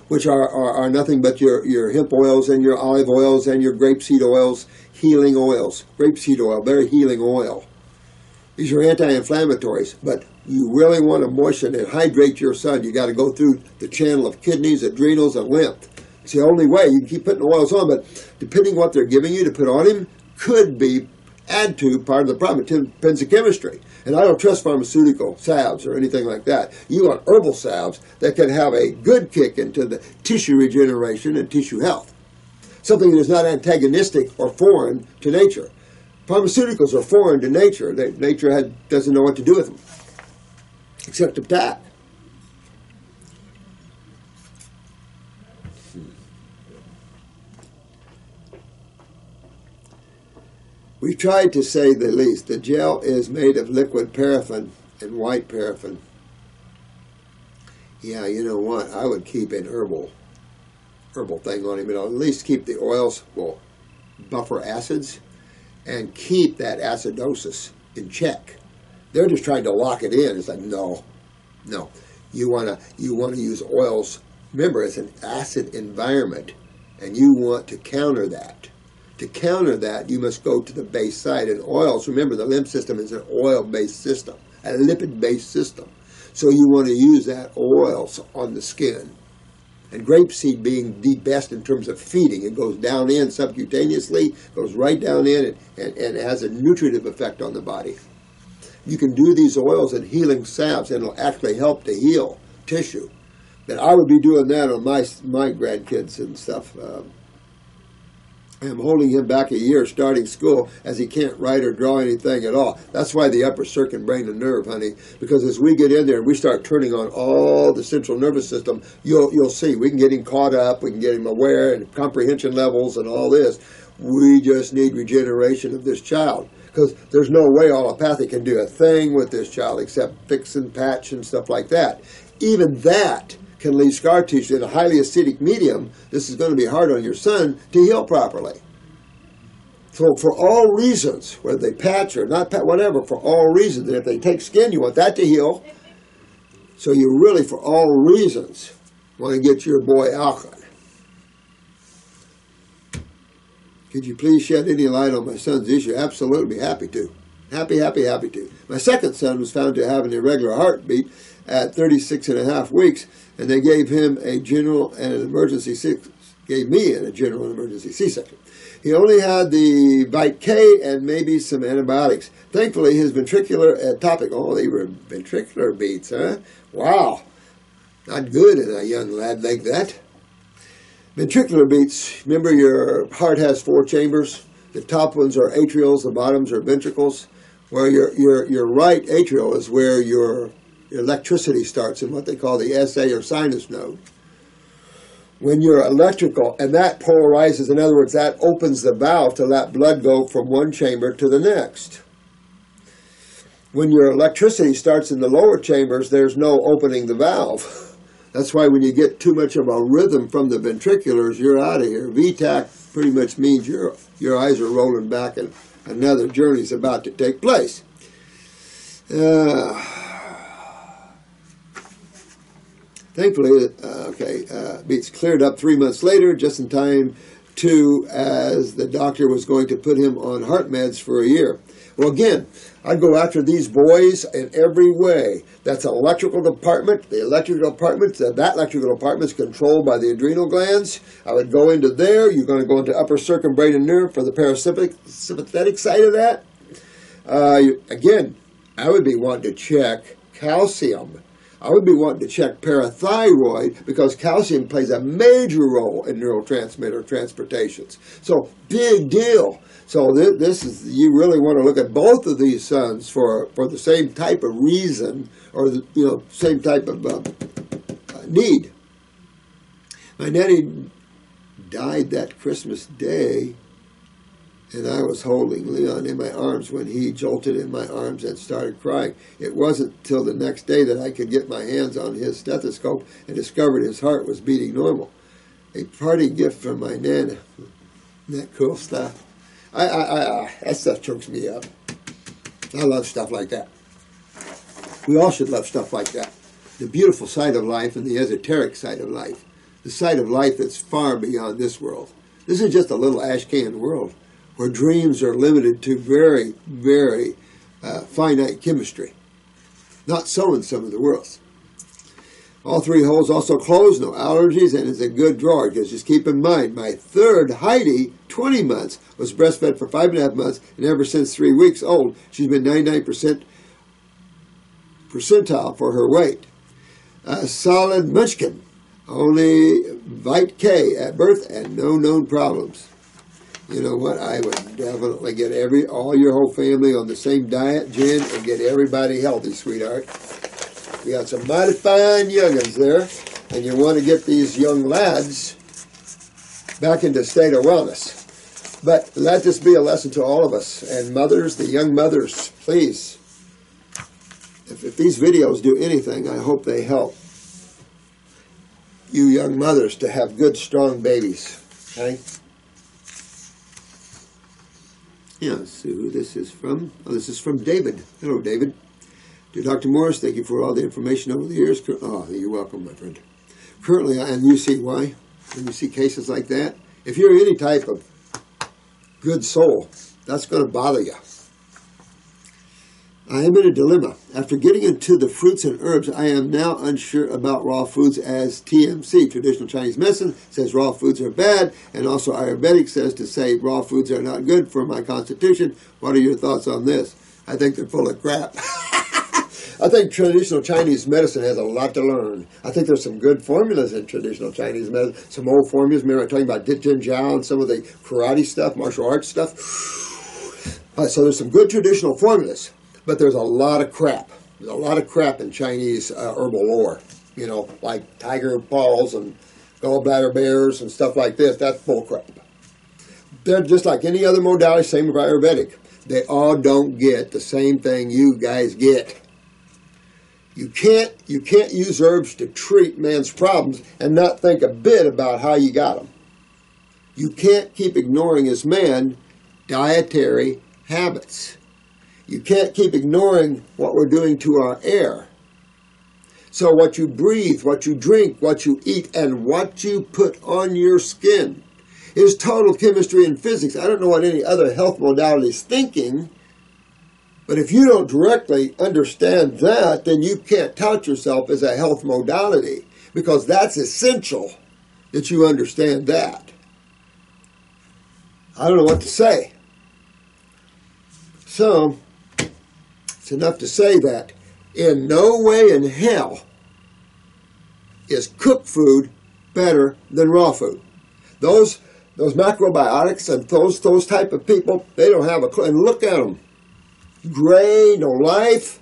which are nothing but your hemp oils and your olive oils and your grapeseed oils, healing oils. Grapeseed oil, very healing oil. These are anti-inflammatories, but you really want to moisten and hydrate your son. You got to go through the channel of kidneys, adrenals, and lymph. It's the only way. You can keep putting oils on, but depending what they're giving you to put on him could add to part of the problem. It depends on chemistry. And I don't trust pharmaceutical salves or anything like that. You want herbal salves that can have a good kick into the tissue regeneration and tissue health. Something that is not antagonistic or foreign to nature. Pharmaceuticals are foreign to nature. Nature doesn't know what to do with them, except attack. We tried to say the least. The gel is made of liquid paraffin and white paraffin. Yeah, you know what? I would keep an herbal thing on him. At least keep the oils, buffer acids, and keep that acidosis in check. They're just trying to lock it in. It's like, no. You wanna use oils. Remember, it's an acid environment, and you want to counter that. To counter that, you must go to the base side. And oils, remember, the lymph system is an oil-based system, a lipid-based system. So you want to use that oils on the skin. And grapeseed being the best in terms of feeding. It goes down in subcutaneously, goes right down in, and has a nutritive effect on the body. You can do these oils and healing salves, and it'll actually help to heal tissue. But I would be doing that on my grandkids and stuff. I'm holding him back a year starting school as he can't write or draw anything at all. That's why the upper circuit brain and nerve, honey, because as we get in there and we start turning on all the central nervous system, you'll see we can get him caught up, we can get him aware and comprehension levels and all this. We just need regeneration of this child, because there's no way allopathy can do a thing with this child except fix and patch and stuff like that. Even that can leave scar tissue in a highly acidic medium. This is going to be hard on your son to heal properly. So for all reasons, whether they patch or not patch, whatever, for all reasons, and if they take skin, you want that to heal. So you really, for all reasons, want to get your boy Alcon. Could you please shed any light on my son's issue? Absolutely, happy to. Happy to. My second son was found to have an irregular heartbeat at 36 and a half weeks, and they gave him a general and an emergency C-section. He only had the Vit K and maybe some antibiotics. Thankfully, his ventricular ectopic, they were ventricular beats, huh? Wow. Not good in a young lad like that. Ventricular beats, remember your heart has 4 chambers. The top ones are atrials, the bottoms are ventricles. Where your right atrial is where your electricity starts in what they call the SA or sinus node. When you're electrical, and that polarizes, in other words, that opens the valve to let blood go from one chamber to the next. When your electricity starts in the lower chambers, there's no opening the valve. That's why when you get too much of a rhythm from the ventriculars, you're out of here. VTAC pretty much means your eyes are rolling back and another journey is about to take place. Thankfully, beats cleared up 3 months later, just in time as the doctor was going to put him on heart meds for a year. Well, again, I'd go after these boys in every way. That's an electrical department. The electrical department, that electrical department is controlled by the adrenal glands. I would go into there. You're going to go into upper circumbrain nerve for the parasympathetic side of that. Again, I would be wanting to check calcium. I would be wanting to check parathyroid, because calcium plays a major role in neurotransmitter transportations. So, big deal. So this is, you really want to look at both of these sons for the same type of reason, or the same type of need. My nanny died that Christmas day. And I was holding Leon in my arms when he jolted in my arms and started crying. It wasn't till the next day that I could get my hands on his stethoscope and discovered his heart was beating normal. A party gift from my Nana. Isn't that cool stuff? That stuff chokes me up. I love stuff like that. We all should love stuff like that. The beautiful side of life and the esoteric side of life. The side of life that's far beyond this world. This is just a little ash-can world where dreams are limited to very, very finite chemistry. Not so in some of the worlds. All 3 holes also closed, no allergies, and it's a good drawer. Because just keep in mind, my third, Heidi, 20 months, was breastfed for 5.5 months, and ever since 3 weeks old, she's been 99% percentile for her weight. Solid munchkin, only Vite K at birth, and no known problems. You know what? I would definitely get all your whole family on the same diet, Jen, and get everybody healthy, sweetheart. We got some mighty fine young'uns there, and you want to get these young lads back into a state of wellness. But let this be a lesson to all of us. And mothers, the young mothers, please, if these videos do anything, I hope they help you young mothers to have good, strong babies. Okay? Yeah, let's see who this is from. Oh, this is from David. Hello, David. To Dr. Morse, thank you for all the information over the years. Oh, you're welcome, my friend. Currently, and you see why, when you see cases like that, if you're any type of good soul, that's going to bother you. I am in a dilemma. After getting into the fruits and herbs, I am now unsure about raw foods as TMC, traditional Chinese medicine, says raw foods are bad, and also Ayurvedic says to say raw foods are not good for my constitution. What are your thoughts on this? I think they're full of crap. I think traditional Chinese medicine has a lot to learn. I think there's some good formulas in traditional Chinese medicine. Some old formulas. Remember I talking about Jin Jiao and some of the karate stuff, martial arts stuff? So there's some good traditional formulas. But there's a lot of crap. There's a lot of crap in Chinese herbal lore. You know, like tiger paws and gallbladder bears and stuff like this. That's bull crap. They're just like any other modality, same with Ayurvedic. They all don't get the same thing you guys get. You can't use herbs to treat man's problems and not think a bit about how you got them. You can't keep ignoring as man dietary habits. You can't keep ignoring what we're doing to our air. So what you breathe, what you drink, what you eat, and what you put on your skin is total chemistry and physics. I don't know what any other health modality is thinking, but if you don't directly understand that, then you can't tout yourself as a health modality, because that's essential that you understand that. I don't know what to say. So, it's enough to say that in no way in hell is cooked food better than raw food. Those macrobiotics and those type of people, they don't have a clue. And look at them. Gray, no life.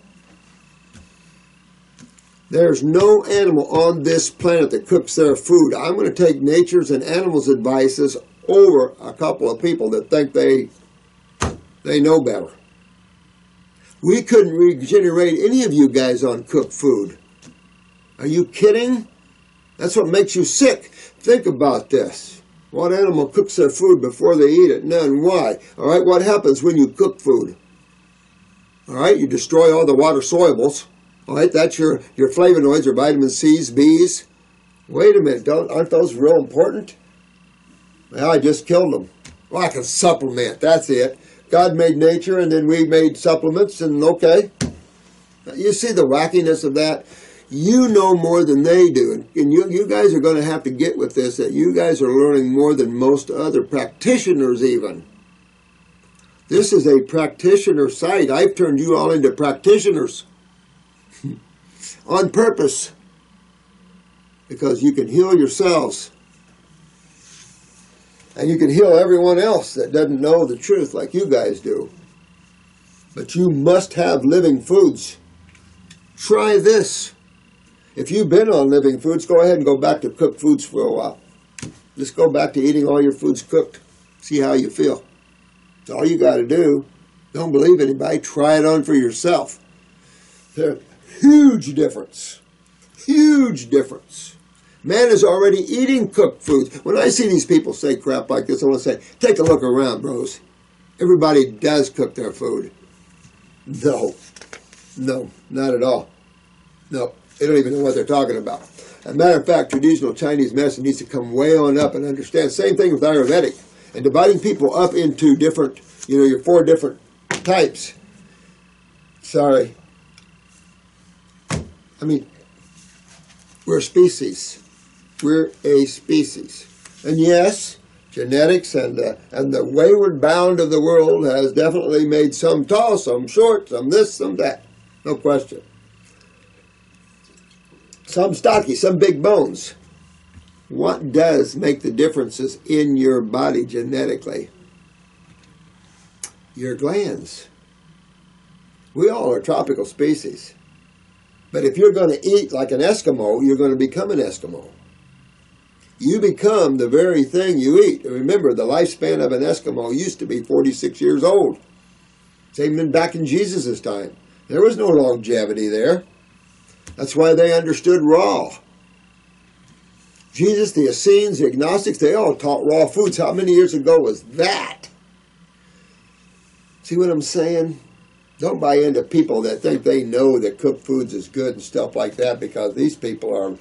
There's no animal on this planet that cooks their food. I'm going to take nature's and animals' advices over a couple of people that think they know better. We couldn't regenerate any of you guys on cooked food. Are you kidding? That's what makes you sick. Think about this. What animal cooks their food before they eat it? None. Why? All right, what happens when you cook food? All right, you destroy all the water solubles. All right, that's your flavonoids or vitamin C's, B's. Wait a minute, aren't those real important? Well, I just killed them. Well, I can supplement, that's it. God made nature, and then we made supplements, and okay. You see the wackiness of that? You know more than they do, and you guys are going to have to get with this, that you guys are learning more than most other practitioners even. This is a practitioner site. I've turned you all into practitioners on purpose, because you can heal yourselves. And you can heal everyone else that doesn't know the truth like you guys do. But you must have living foods. Try this. If you've been on living foods, go ahead and go back to cooked foods for a while. Just go back to eating all your foods cooked. See how you feel. It's all you got to do. Don't believe anybody. Try it on for yourself. There's a huge difference. Huge difference. Man is already eating cooked foods. When I see these people say crap like this, I want to say, take a look around, bros. Everybody does cook their food. No, not at all. No, they don't even know what they're talking about. As a matter of fact, traditional Chinese medicine needs to come way on up and understand. Same thing with Ayurvedic. And dividing people up into different, your 4 different types. Sorry. I mean, we're a species. We're a species. And yes, genetics and the wayward bound of the world has definitely made some tall, some short, some this, some that. No question. Some stocky, some big bones. What does make the differences in your body genetically? Your glands. We all are tropical species. But if you're going to eat like an Eskimo, you're going to become an Eskimo. You become the very thing you eat. And remember, the lifespan of an Eskimo used to be 46 years old. Same been back in Jesus' time. There was no longevity there. That's why they understood raw. Jesus, the Essenes, the Agnostics, they all taught raw foods. How many years ago was that? See what I'm saying? Don't buy into people that think they know that cooked foods is good and stuff like that, because these people are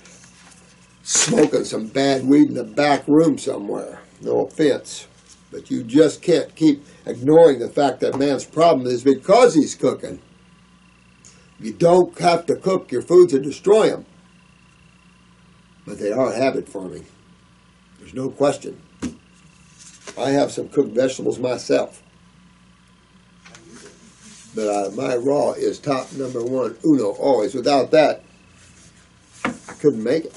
smoking some bad weed in the back room somewhere. No offense. But you just can't keep ignoring the fact that man's problem is because he's cooking. You don't have to cook your foods and destroy them. But they are habit forming. There's no question. I have some cooked vegetables myself. But my raw is top number 1, uno, always. Without that, I couldn't make it.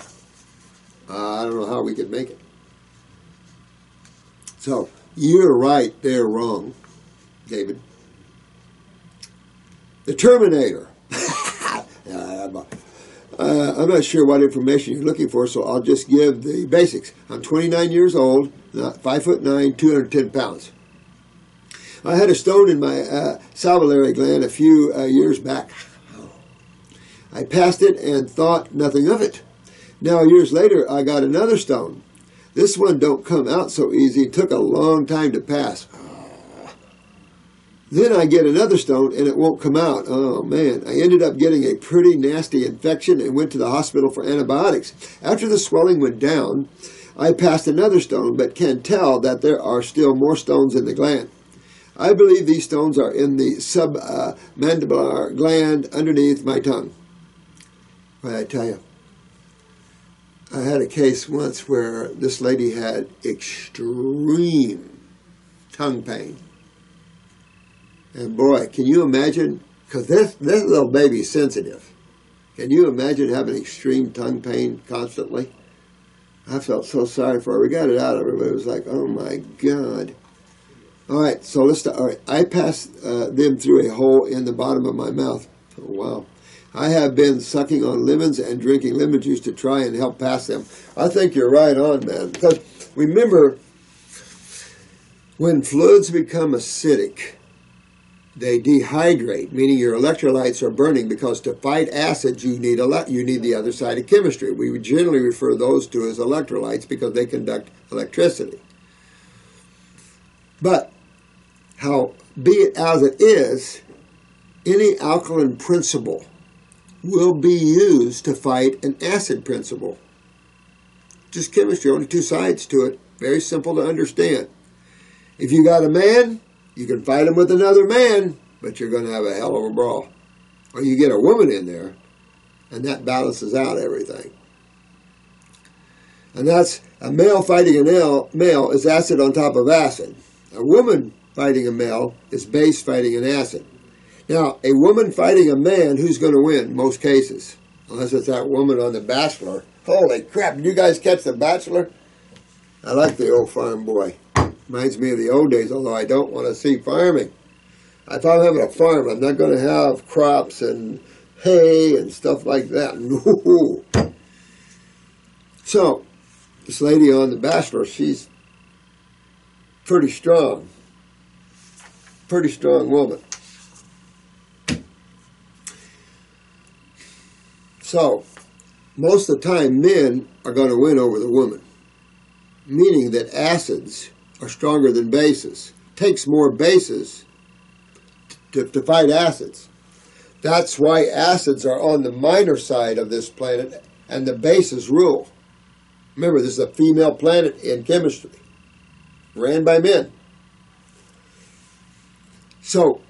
I don't know how we could make it. So, you're right, they're wrong, David. The Terminator. I'm not sure what information you're looking for, so I'll just give the basics. I'm 29 years old, 5'9", 210 pounds. I had a stone in my salivary gland a few years back. I passed it and thought nothing of it. Now, years later, I got another stone. This one don't come out so easy. It took a long time to pass. Then I get another stone and it won't come out. Oh, man. I ended up getting a pretty nasty infection and went to the hospital for antibiotics. After the swelling went down, I passed another stone, but can tell that there are still more stones in the gland. I believe these stones are in the submanbular gland underneath my tongue. But I tell you, I had a case once where this lady had extreme tongue pain. And boy, can you imagine, because this little baby's sensitive. Can you imagine having extreme tongue pain constantly? I felt so sorry for her. We got it out of her, but it was like, oh my God. All right, so let's start. All right, I passed them through a hole in the bottom of my mouth. Oh, wow. I have been sucking on lemons and drinking lemon juice to try and help pass them. I think you're right on, man. Because remember, when fluids become acidic, they dehydrate, meaning your electrolytes are burning, because to fight acids, you need the other side of chemistry. We would generally refer those to as electrolytes because they conduct electricity. But, be it as it is, any alkaline principle will be used to fight an acid principle. Just chemistry, only 2 sides to it. Very simple to understand. If you got a man, you can fight him with another man, but you're going to have a hell of a brawl. Or you get a woman in there, and that balances out everything. And that's a male fighting a male is acid on top of acid. A woman fighting a male is base fighting an acid. Now, a woman fighting a man, who's going to win most cases? Unless it's that woman on The Bachelor. Holy crap, did you guys catch The Bachelor? I like the old farm boy. Reminds me of the old days, although I don't want to see farming. If I'm having a farm, I'm not going to have crops and hay and stuff like that. No. So, this lady on The Bachelor, she's pretty strong. pretty strong woman. So, most of the time, men are going to win over the woman, meaning that acids are stronger than bases. It takes more bases to fight acids. That's why acids are on the minor side of this planet and the bases rule. Remember, this is a female planet in chemistry, ran by men. So,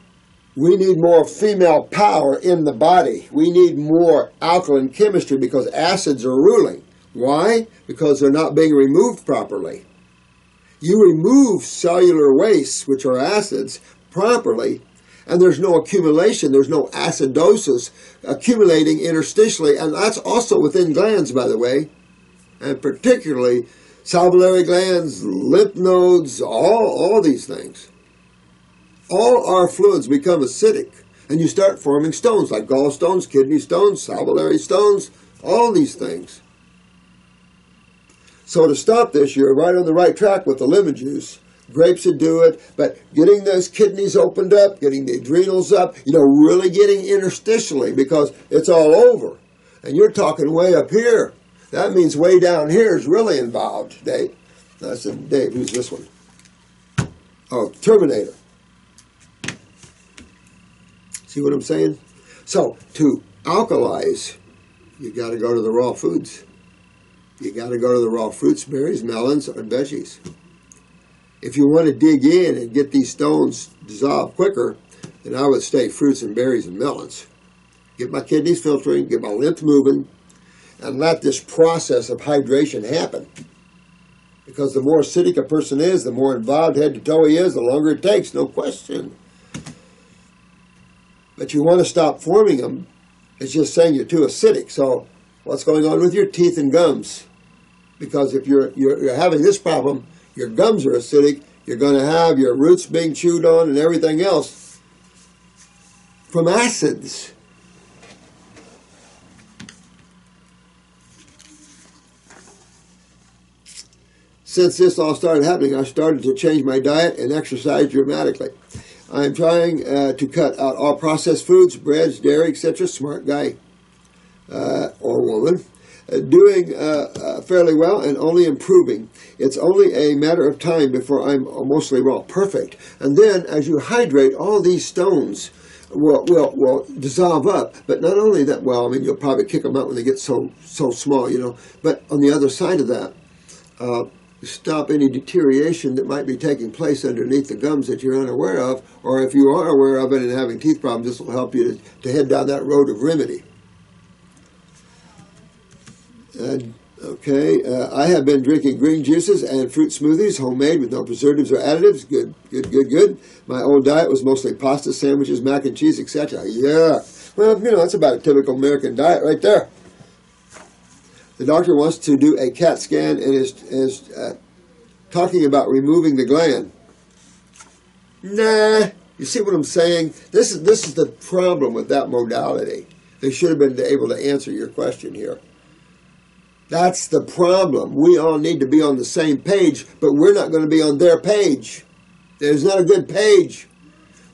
we need more female power in the body. We need more alkaline chemistry because acids are ruling. Why? Because they're not being removed properly. You remove cellular wastes, which are acids, properly, and there's no accumulation, there's no acidosis accumulating interstitially, and that's also within glands, by the way, and particularly salivary glands, lymph nodes, all these things. All our fluids become acidic, and you start forming stones like gallstones, kidney stones, salivary stones, all these things. So to stop this, you're right on the right track with the lemon juice. Grapes would do it, but getting those kidneys opened up, getting the adrenals up, really getting interstitially because it's all over. And you're talking way up here. That means way down here is really involved, Dave. I said, Dave, who's this one? Oh, Terminator. See what I'm saying? So, to alkalize, you got to go to the raw foods. You got to go to the raw fruits, berries, melons, and veggies. If you want to dig in and get these stones dissolved quicker, then I would stay fruits and berries and melons. Get my kidneys filtering, get my lymph moving, and let this process of hydration happen. Because the more acidic a person is, the more involved head to toe he is, the longer it takes, no question. But you want to stop forming them. It's just saying you're too acidic. So what's going on with your teeth and gums? Because if you're having this problem, your gums are acidic, you're going to have your roots being chewed on and everything else from acids. Since this all started happening, I started to change my diet and exercise dramatically. I'm trying to cut out all processed foods, breads, dairy, etc. Smart guy or woman. Doing fairly well and only improving. It's only a matter of time before I'm mostly well, perfect. And then as you hydrate, all these stones will dissolve up. But not only that, you'll probably kick them out when they get so small, But on the other side of that, stop any deterioration that might be taking place underneath the gums that you're unaware of, or if you are aware of it and having teeth problems, this will help you to head down that road of remedy. I have been drinking green juices and fruit smoothies, homemade with no preservatives or additives. Good. My old diet was mostly pasta, sandwiches, mac and cheese, etc. Yeah. Well, that's about a typical American diet right there. The doctor wants to do a CAT scan and is talking about removing the gland. Nah, you see what I'm saying? This is the problem with that modality. They should have been able to answer your question here. That's the problem. We all need to be on the same page, but we're not going to be on their page. There's not a good page.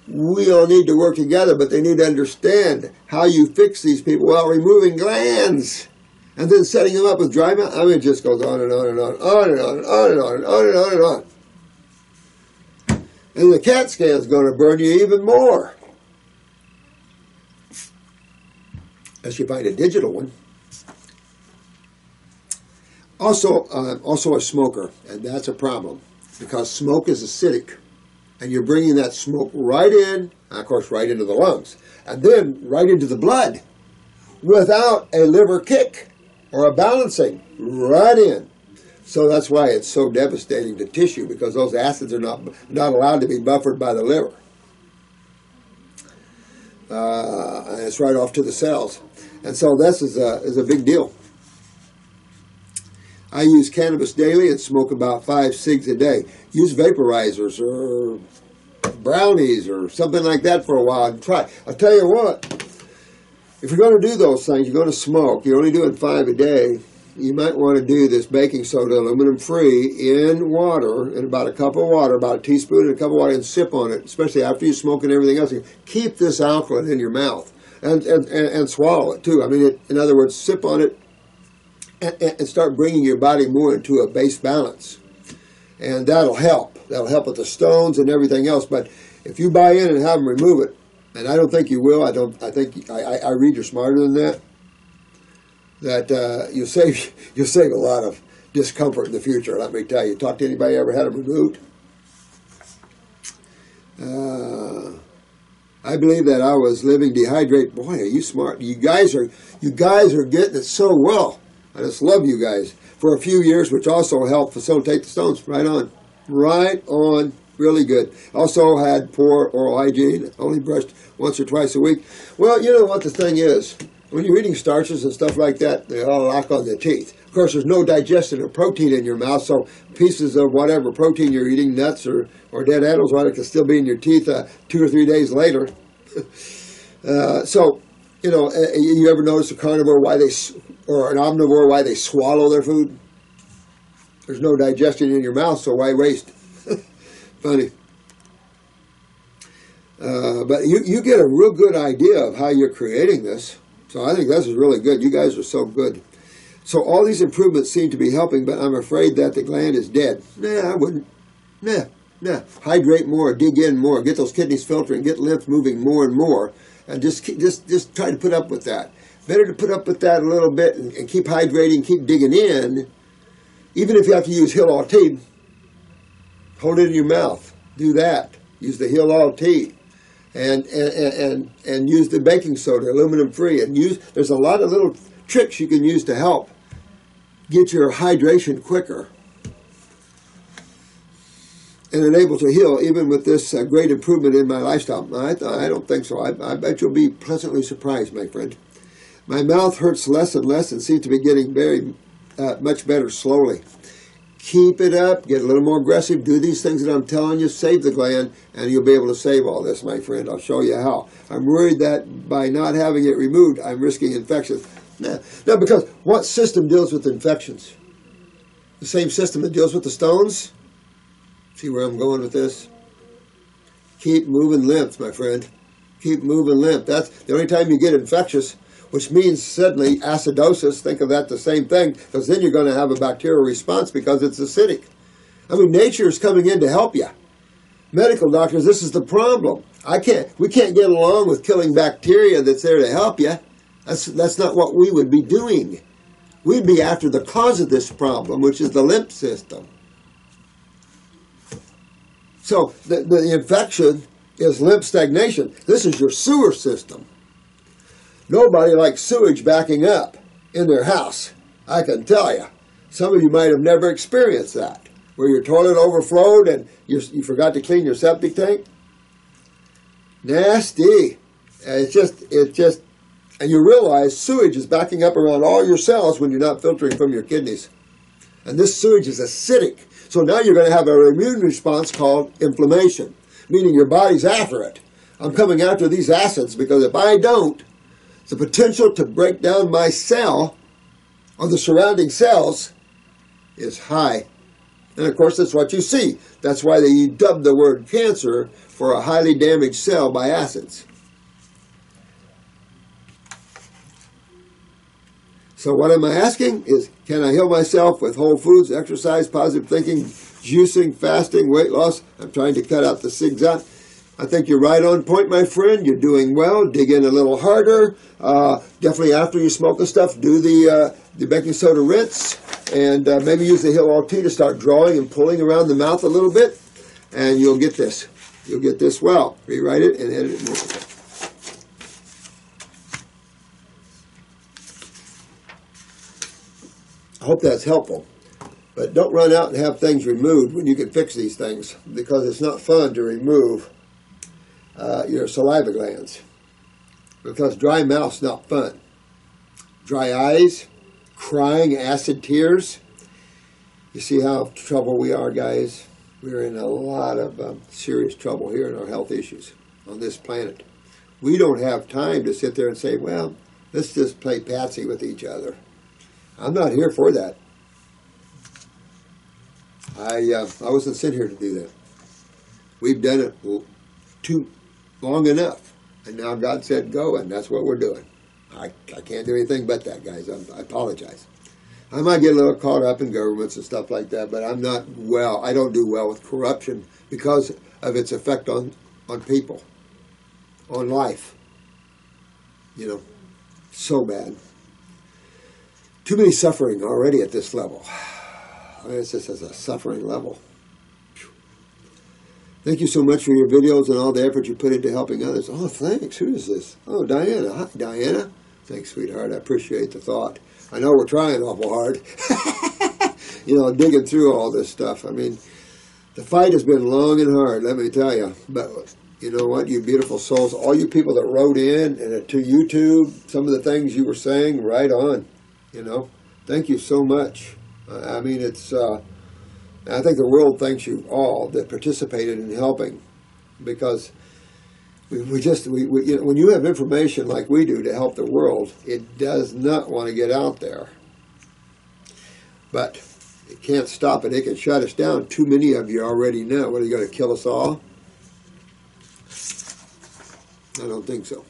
We all need to work together, but they need to understand how you fix these people while removing glands. And then setting them up with dry mouth. It just goes on and on and on, on and on and on and on and on and on and on. And the CAT scan is going to burn you even more. Unless you find a digital one. Also, a smoker, and that's a problem. Because smoke is acidic. And you're bringing that smoke right in, of course, right into the lungs. And then right into the blood. Without a liver kick. Or a balancing right in. So that's why it's so devastating to tissue, because those acids are not allowed to be buffered by the liver. And it's right off to the cells. And so this is a big deal. I use cannabis daily and smoke about 5 cigs a day. Use vaporizers or brownies or something like that for a while and try. I'll tell you what. If you're going to do those things, you're going to smoke, you're only doing 5 a day, you might want to do this baking soda, aluminum free, in water, in about a cup of water, about a teaspoon and a cup of water, and sip on it, especially after you smoke and everything else. Keep this alkaline in your mouth and swallow it too. I mean, in other words, sip on it and start bringing your body more into a base balance. And that'll help. That'll help with the stones and everything else. But if you buy in and have them remove it, and I don't think you will, I read you're smarter than that, you'll save a lot of discomfort in the future, let me tell you. Talk to anybody ever had them removed? I believe that I was living dehydrated. Boy, are you smart. You guys are getting it so well. I just love you guys. For a few years, which also helped facilitate the stones. Right on. Right on. Really good. Also had poor oral hygiene. Only brushed once or twice a week. Well, you know what the thing is. When you're eating starches and stuff like that, they all lock on the teeth. Of course, there's no digestion of protein in your mouth, so pieces of whatever protein you're eating, nuts or dead animals, can still be in your teeth 2 or 3 days later. So, you know, you ever notice a carnivore or an omnivore why they swallow their food? There's no digestion in your mouth, so why waste? Funny. But you get a real good idea of how you're creating this. So I think this is really good. You guys are so good. So all these improvements seem to be helping, but I'm afraid that the gland is dead. Nah, I wouldn't. Nah. Hydrate more, dig in more, get those kidneys filtering, get lymph moving more and more, and just try to put up with that. Better to put up with that a little bit and keep hydrating, keep digging in. Even if you have to use Hill all tea, hold it in your mouth. Do that. Use the Hill all tea. And use the baking soda, aluminum free, and there's a lot of little tricks you can use to help get your hydration quicker and enable to heal, even with this great improvement in my lifestyle. I don't think so. I bet you'll be pleasantly surprised, my friend. My mouth hurts less and less and seems to be getting very much better slowly. Keep it up. Get a little more aggressive. Do these things that I'm telling you. Save the gland, and you'll be able to save all this, my friend. I'll show you how. I'm worried that by not having it removed, I'm risking infections. No, because what system deals with infections? The same system that deals with the stones? See where I'm going with this? Keep moving lymph, my friend. Keep moving lymph. That's the only time you get infectious, which means suddenly acidosis. Think of that the same thing, because then you're going to have a bacterial response because it's acidic. I mean, nature is coming in to help you. Medical doctors, this is the problem. We can't get along with killing bacteria that's there to help you. That's not what we would be doing. We'd be after the cause of this problem, which is the lymph system. So the infection is lymph stagnation. This is your sewer system. Nobody likes sewage backing up in their house, I can tell you. Some of you might have never experienced that, where your toilet overflowed and you forgot to clean your septic tank. Nasty. It's just, and you realize sewage is backing up around all your cells when you're not filtering from your kidneys. And this sewage is acidic. So now you're going to have an immune response called inflammation, meaning your body's after it. I'm coming after these acids because if I don't, the potential to break down my cell or the surrounding cells is high. And of course, that's what you see. That's why they dubbed the word cancer for a highly damaged cell by acids. So what am I asking is, can I heal myself with whole foods, exercise, positive thinking, juicing, fasting, weight loss? I'm trying to cut out the zigzag. I think you're right on point, my friend. You're doing well. Dig in a little harder. Definitely after you smoke the stuff, do the baking soda rinse. And maybe use the Hill all tea to start drawing and pulling around the mouth a little bit. And you'll get this. You'll get this well. Rewrite it and edit it more. I hope that's helpful. But don't run out and have things removed when you can fix these things, because it's not fun to remove your saliva glands. Because dry mouth's not fun. Dry eyes, crying acid tears. You see how trouble we are, guys? We're in a lot of serious trouble here in our health issues on this planet. We don't have time to sit there and say, well, let's just play patsy with each other. I'm not here for that. I wasn't sent here to do that. We've done it too long enough, and now God said go, and that's what we're doing. I can't do anything but that, guys. I apologize. I might get a little caught up in governments and stuff like that, but I'm not well. I don't do well with corruption because of its effect on people, on life. You know, so bad. Too many suffering already at this level. I mean, it's just as a suffering level. Thank you so much for your videos and all the effort you put into helping others. Oh, thanks. Who is this? Oh, Diana. Hi, Diana. Thanks, sweetheart. I appreciate the thought. I know we're trying awful hard. You know, digging through all this stuff. I mean, the fight has been long and hard, let me tell you. But you know what, you beautiful souls, all you people that wrote in and to YouTube, some of the things you were saying, right on. You know, thank you so much. I mean, it's, I think the world thanks you all that participated in helping, because you know, when you have information like we do to help the world, it does not want to get out there. But it can't stop it. It can shut us down. Too many of you already know. What, are you going to kill us all? I don't think so.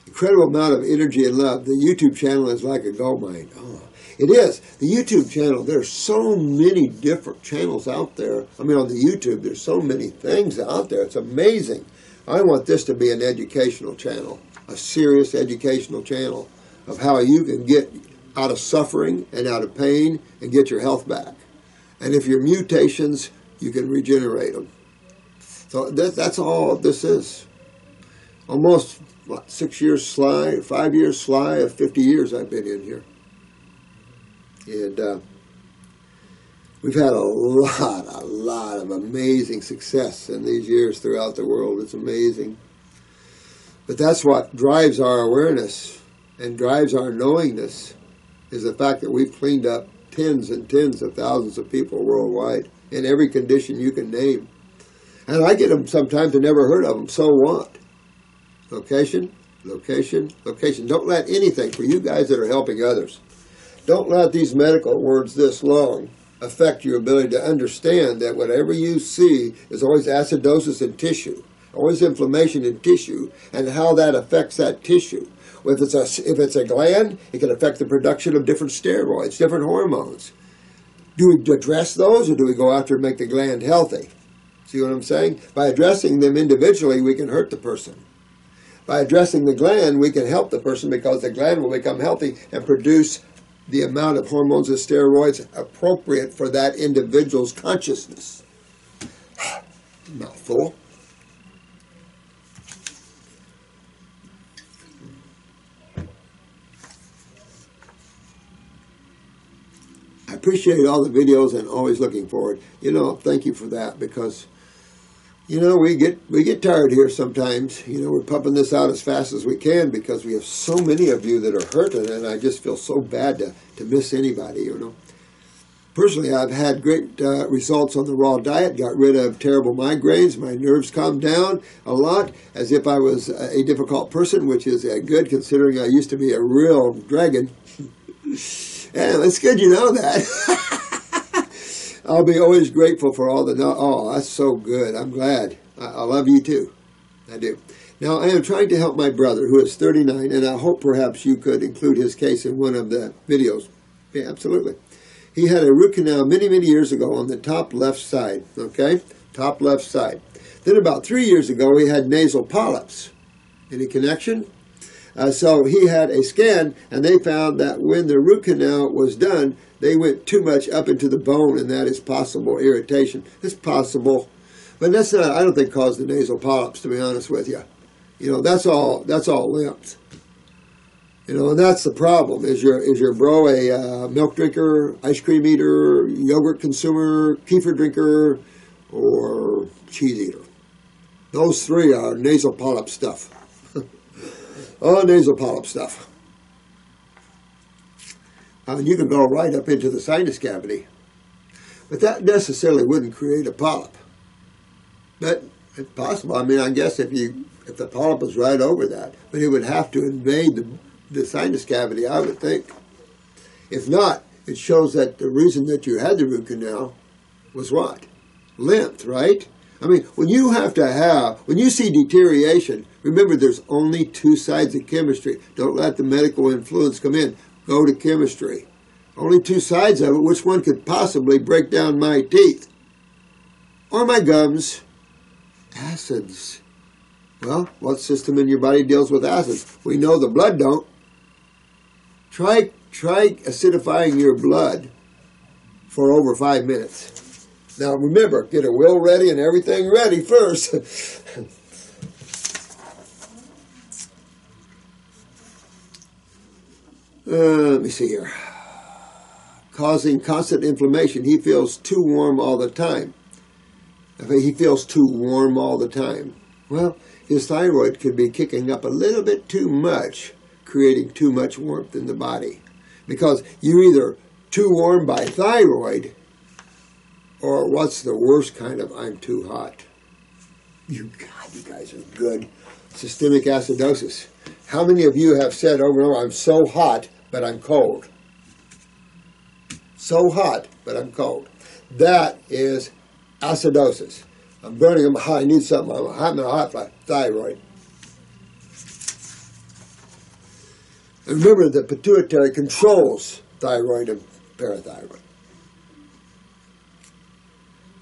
Incredible amount of energy and love. The YouTube channel is like a gold mine. Oh, it is. The YouTube channel, there's so many different channels out there. I mean, on the YouTube, there's so many things out there. It's amazing. I want this to be an educational channel, a serious educational channel of how you can get out of suffering and out of pain and get your health back. And if you're mutations, you can regenerate them. So that's all this is. Almost, what, 6 years sly, 5 years sly of 50 years I've been in here. And we've had a lot of amazing success in these years throughout the world. It's amazing. But that's what drives our awareness and drives our knowingness, is the fact that we've cleaned up tens and tens of thousands of people worldwide in every condition you can name. And I get them sometimes and never heard of them. So what? Location, location, location. Don't let anything, for you guys that are helping others, don't let these medical words this long affect your ability to understand that whatever you see is always acidosis in tissue, always inflammation in tissue, and how that affects that tissue. If it's a gland, it can affect the production of different steroids, different hormones. Do we address those, or do we go after and make the gland healthy? See what I'm saying? By addressing them individually, we can hurt the person. By addressing the gland, we can help the person, because the gland will become healthy and produce the amount of hormones and steroids appropriate for that individual's consciousness. Mouthful. I appreciate all the videos and always looking forward. You know, thank you for that, because you know, we get tired here sometimes. You know, we're pumping this out as fast as we can because we have so many of you that are hurting, and I just feel so bad to miss anybody, you know. Personally, I've had great results on the raw diet, got rid of terrible migraines, my nerves calmed down a lot, as if I was a difficult person, which is good considering I used to be a real dragon. And it's good you know that. I'll be always grateful for all the... Oh, that's so good. I'm glad. I love you too. I do. Now, I am trying to help my brother, who is 39, and I hope perhaps you could include his case in one of the videos. Yeah, absolutely. He had a root canal many, many years ago on the top left side, okay? Top left side. Then about 3 years ago, he had nasal polyps. Any connection? So he had a scan, and they found that when the root canal was done, they went too much up into the bone, and that is possible irritation. It's possible, but that's not, I don't think, caused the nasal polyps, to be honest with you. You know, that's all lymph. You know, and that's the problem. Is your bro a milk drinker, ice cream eater, yogurt consumer, kefir drinker, or cheese eater? Those three are nasal polyp stuff. Oh, nasal polyp stuff. You can go right up into the sinus cavity. But that necessarily wouldn't create a polyp. But it's possible. I mean, I guess if the polyp was right over that, but it would have to invade the sinus cavity, I would think. If not, it shows that the reason that you had the root canal was what? Lymph, right? I mean, when you see deterioration, remember there's only two sides of chemistry. Don't let the medical influence come in. Go to chemistry. Only two sides of it. Which one could possibly break down my teeth? Or my gums? Acids. Well, what system in your body deals with acids? We know the blood don't. Try acidifying your blood for over 5 minutes. Now remember, get a will ready and everything ready first. Let me see here. Causing constant inflammation. He feels too warm all the time. He feels too warm all the time. Well, his thyroid could be kicking up a little bit too much, creating too much warmth in the body. Because you're either too warm by thyroid, or what's the worst kind of I'm too hot? You guys are good. Systemic acidosis. How many of you have said over and over, I'm so hot, but I'm cold? So hot, but I'm cold. That is acidosis. I'm burning, I'm hot, I need something, I'm hot by thyroid. And remember, the pituitary controls thyroid and parathyroid.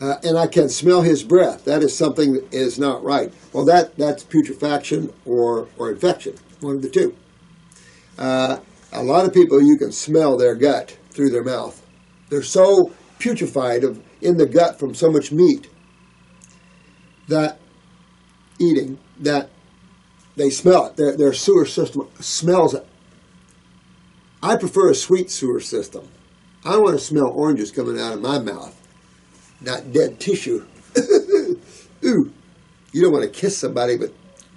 And I can smell his breath. That is something that is not right. Well, that's putrefaction or infection, one of the two. A lot of people, you can smell their gut through their mouth. They're so putrefied in the gut from so much meat that they smell it. Their sewer system smells it. I prefer a sweet sewer system. I want to smell oranges coming out of my mouth, not dead tissue. Ooh, you don't want to kiss somebody with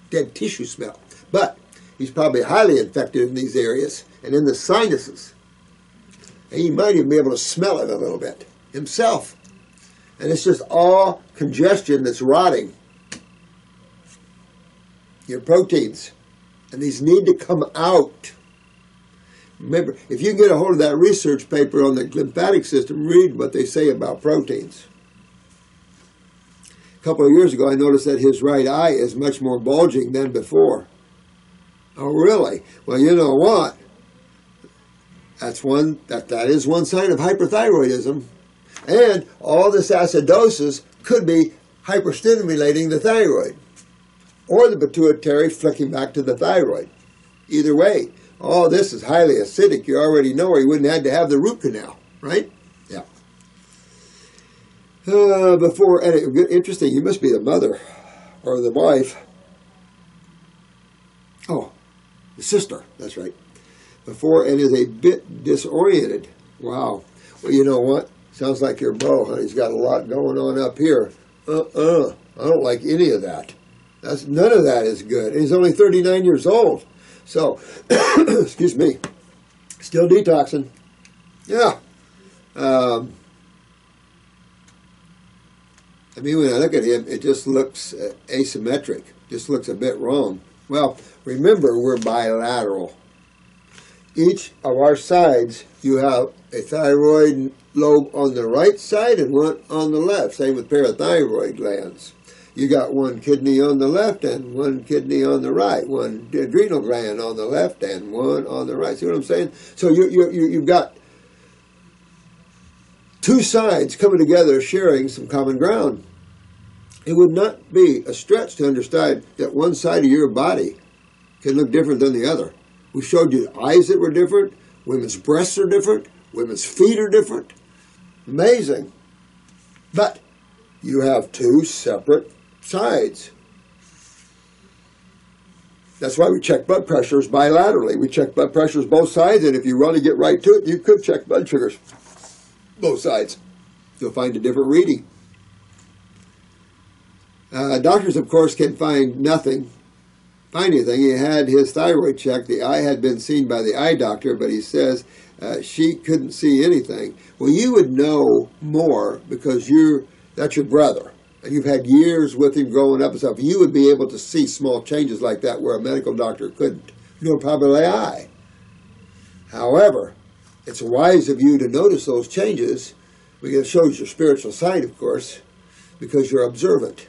dead tissue smell. But he's probably highly infected in these areas and in the sinuses. And he might even be able to smell it a little bit himself. And it's just all congestion that's rotting your proteins. And these need to come out. Remember, if you can get a hold of that research paper on the lymphatic system, read what they say about proteins. A couple of years ago, I noticed that his right eye is much more bulging than before. Oh, really? Well, you know what? That is one sign of hyperthyroidism. And all this acidosis could be hyperstimulating the thyroid, or the pituitary flicking back to the thyroid. Either way, all this is highly acidic. You already know, or you wouldn't have to have the root canal, right? Yeah. Interesting, you must be the mother or the wife. Oh, the sister, that's right. Before and is a bit disoriented. Wow. Well, you know what? Sounds like your bro, honey. He's got a lot going on up here. I don't like any of that. None of that is good. And he's only 39 years old. So, excuse me, still detoxing. Yeah. I mean, when I look at him, it just looks asymmetric. Just looks a bit wrong. Well, remember, we're bilateral. Each of our sides, you have a thyroid lobe on the right side and one on the left. Same with parathyroid glands. You got one kidney on the left and one kidney on the right. One adrenal gland on the left and one on the right. See what I'm saying? So you've got two sides coming together, sharing some common ground. It would not be a stretch to understand that one side of your body can look different than the other. We showed you eyes that were different, women's breasts are different, women's feet are different. Amazing. But you have two separate sides. That's why we check blood pressures bilaterally. We check blood pressures both sides, and if you want to get right to it, you could check blood sugars both sides. You'll find a different reading. Doctors, of course, can find anything. He had his thyroid checked. The eye had been seen by the eye doctor, but he says she couldn't see anything. Well, you would know more because that's your brother, and you've had years with him growing up and stuff. You would be able to see small changes like that where a medical doctor couldn't, nor probably I. However, it's wise of you to notice those changes, because it shows your spiritual side, of course, because you're observant.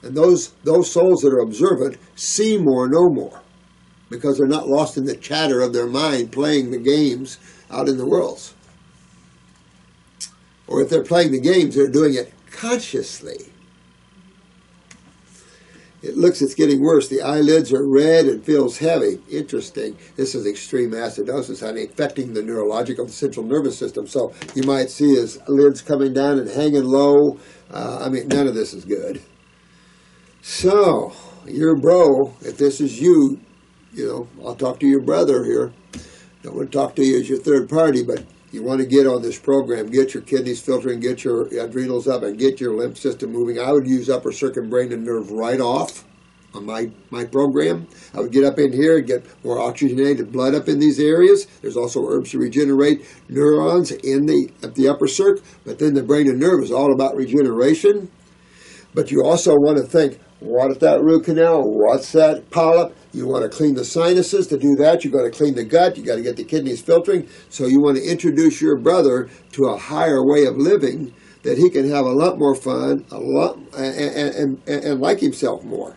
And those souls that are observant see more, know more, because they're not lost in the chatter of their mind playing the games out in the worlds. Or if they're playing the games, they're doing it consciously. It's getting worse. The eyelids are red and feels heavy. Interesting. This is extreme acidosis, honey, affecting the neurological, the central nervous system. So you might see his lids coming down and hanging low. None of this is good. So, your bro, if this is you, I'll talk to your brother here. Don't want to talk to you as your third party, but you want to get on this program, get your kidneys filtering, get your adrenals up, and get your lymph system moving. I would use upper circuit, brain, and nerve right off on my program. I would get up in here and get more oxygenated blood up in these areas. There's also herbs to regenerate neurons at the upper circuit, but then the brain and nerve is all about regeneration. But you also want to think, what is that root canal? What's that polyp? You want to clean the sinuses. To do that, you've got to clean the gut. You've got to get the kidneys filtering. So you want to introduce your brother to a higher way of living that he can have a lot more fun, and like himself more.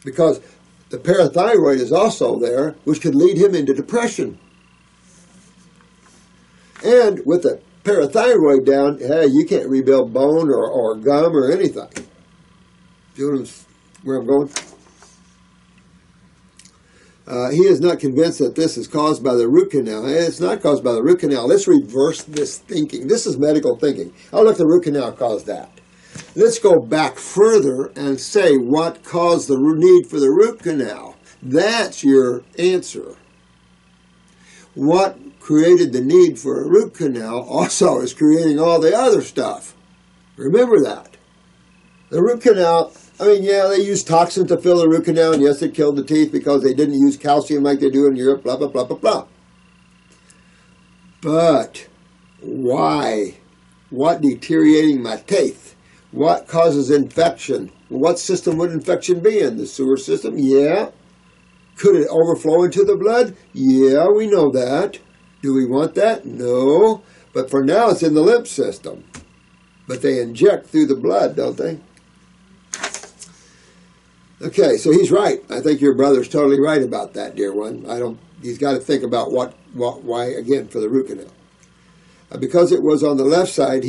Because the parathyroid is also there, which could lead him into depression. And with the parathyroid down, hey, you can't rebuild bone or gum or anything. Do you know where I'm going? He is not convinced that this is caused by the root canal. It's not caused by the root canal. Let's reverse this thinking. This is medical thinking. Oh, look, the root canal caused that. Let's go back further and say what caused the need for the root canal. That's your answer. What created the need for a root canal also is creating all the other stuff. Remember that. The root canal, they use toxins to fill the root canal, and yes, it killed the teeth because they didn't use calcium like they do in Europe, blah, blah, blah, blah, blah. But why? What deteriorating my teeth? What causes infection? What system would infection be in? The sewer system? Yeah. Could it overflow into the blood? Yeah, we know that. Do we want that? No. But for now, it's in the lymph system. But they inject through the blood, don't they? Okay, so he's right. I think your brother's totally right about that, dear one. He's got to think about why, again, for the root canal. Because it was on the left side,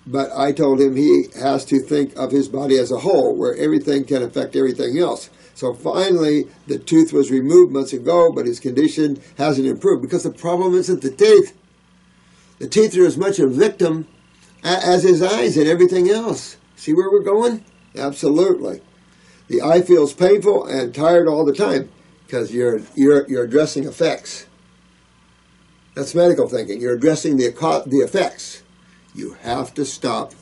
but I told him he has to think of his body as a whole, where everything can affect everything else. So finally, the tooth was removed months ago, but his condition hasn't improved because the problem isn't the teeth. The teeth are as much a victim as his eyes and everything else. See where we're going? Absolutely. The eye feels painful and tired all the time because you're addressing effects. That's medical thinking. You're addressing the effects. You have to stop,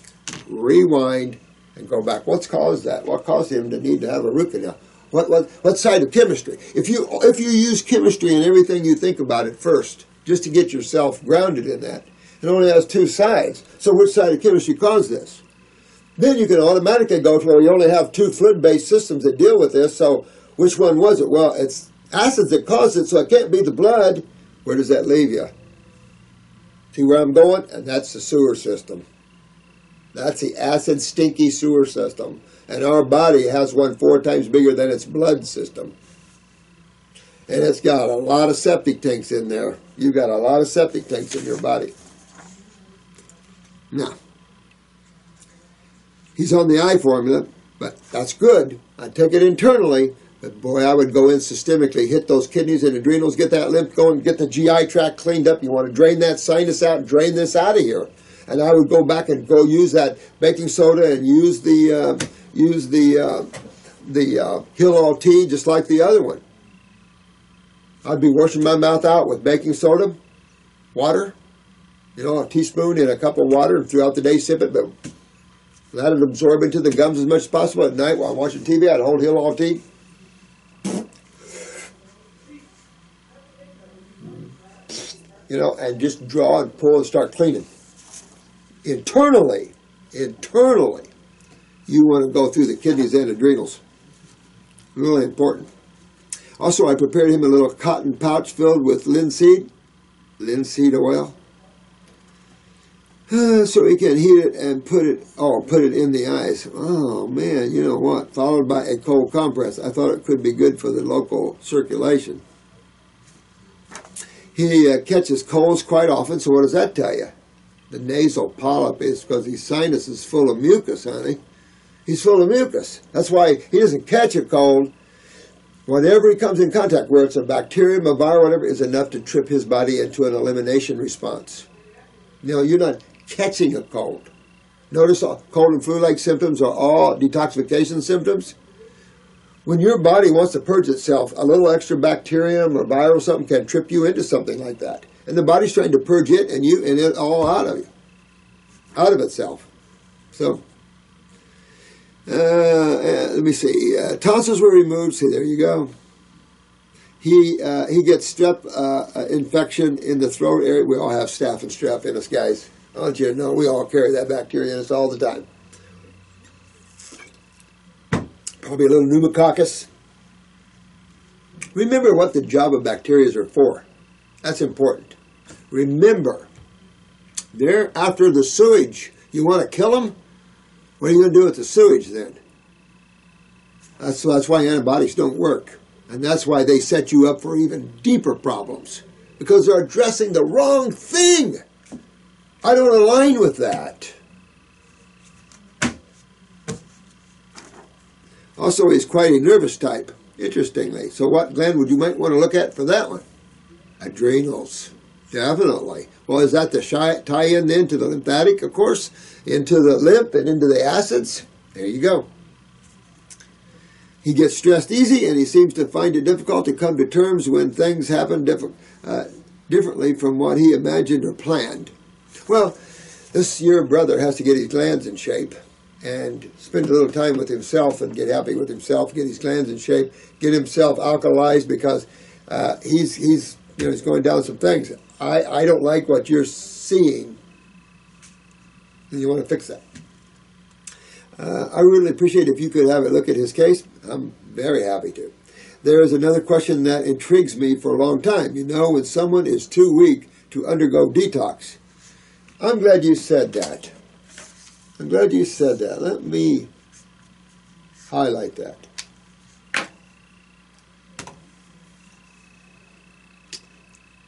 rewind, and go back. What's caused that? What caused him to need to have a root canal? What side of chemistry? If you use chemistry in everything you think about it first, just to get yourself grounded in that, it only has two sides. So which side of chemistry caused this? Then you can automatically go to, well, you only have two fluid-based systems that deal with this, so which one was it? Well, it's acids that caused it, so it can't be the blood. Where does that leave you? See where I'm going? And that's the sewer system. That's the acid, stinky sewer system. And our body has one 4 times bigger than its blood system. And it's got a lot of septic tanks in there. You've got a lot of septic tanks in your body. Now, he's on the eye formula, but that's good. I take it internally, but boy, I would go in systemically, hit those kidneys and adrenals, get that lymph going, get the GI tract cleaned up. You want to drain that sinus out and drain this out of here. And I would go back and go use that baking soda and use the Hill tea just like the other one. I'd be washing my mouth out with baking soda, water, a teaspoon in a cup of water, and throughout the day sip it, but let it absorb into the gums as much as possible. At night while I'm watching TV, I'd hold Hill tea. And just draw and pull and start cleaning. Internally, you want to go through the kidneys and adrenals. Really important. Also, I prepared him a little cotton pouch filled with linseed oil, so he can heat it and put it in the eyes. Oh man, you know what? Followed by a cold compress. I thought it could be good for the local circulation. He catches colds quite often, so what does that tell you? The nasal polyp is because his sinus is full of mucus, honey. He's full of mucus. That's why he doesn't catch a cold. Whatever he comes in contact with, it's a bacterium, a virus, whatever, is enough to trip his body into an elimination response. No, you're not catching a cold. Notice cold and flu-like symptoms are all detoxification symptoms. When your body wants to purge itself, a little extra bacterium or virus or something can trip you into something like that. And the body's trying to purge it and it all out of you, out of itself. So, let me see. Tonsils were removed. See, there you go. He gets strep infection in the throat area. We all have staph and strep in us, guys. I want you to know we all carry that bacteria in us all the time. Probably a little pneumococcus. Remember what the job of bacteria are for. That's important. Remember, they're after the sewage. You want to kill them? What are you going to do with the sewage then? That's why antibiotics don't work. And that's why they set you up for even deeper problems. Because they're addressing the wrong thing. I don't align with that. Also, he's quite a nervous type, interestingly. So what gland would you might want to look at for that one? Adrenals. Definitely. Well, is that the tie-in then to the lymphatic, of course, into the lymph and into the acids? There you go. He gets stressed easy, and he seems to find it difficult to come to terms when things happen differently from what he imagined or planned. Well, this your brother has to get his glands in shape and spend a little time with himself and get happy with himself, get his glands in shape, get himself alkalized because he's going down some things. I don't like what you're seeing, and you want to fix that. I really appreciate if you could have a look at his case. I'm very happy to. There is another question that intrigues me for a long time. You know, when someone is too weak to undergo detox. I'm glad you said that. I'm glad you said that. Let me highlight that.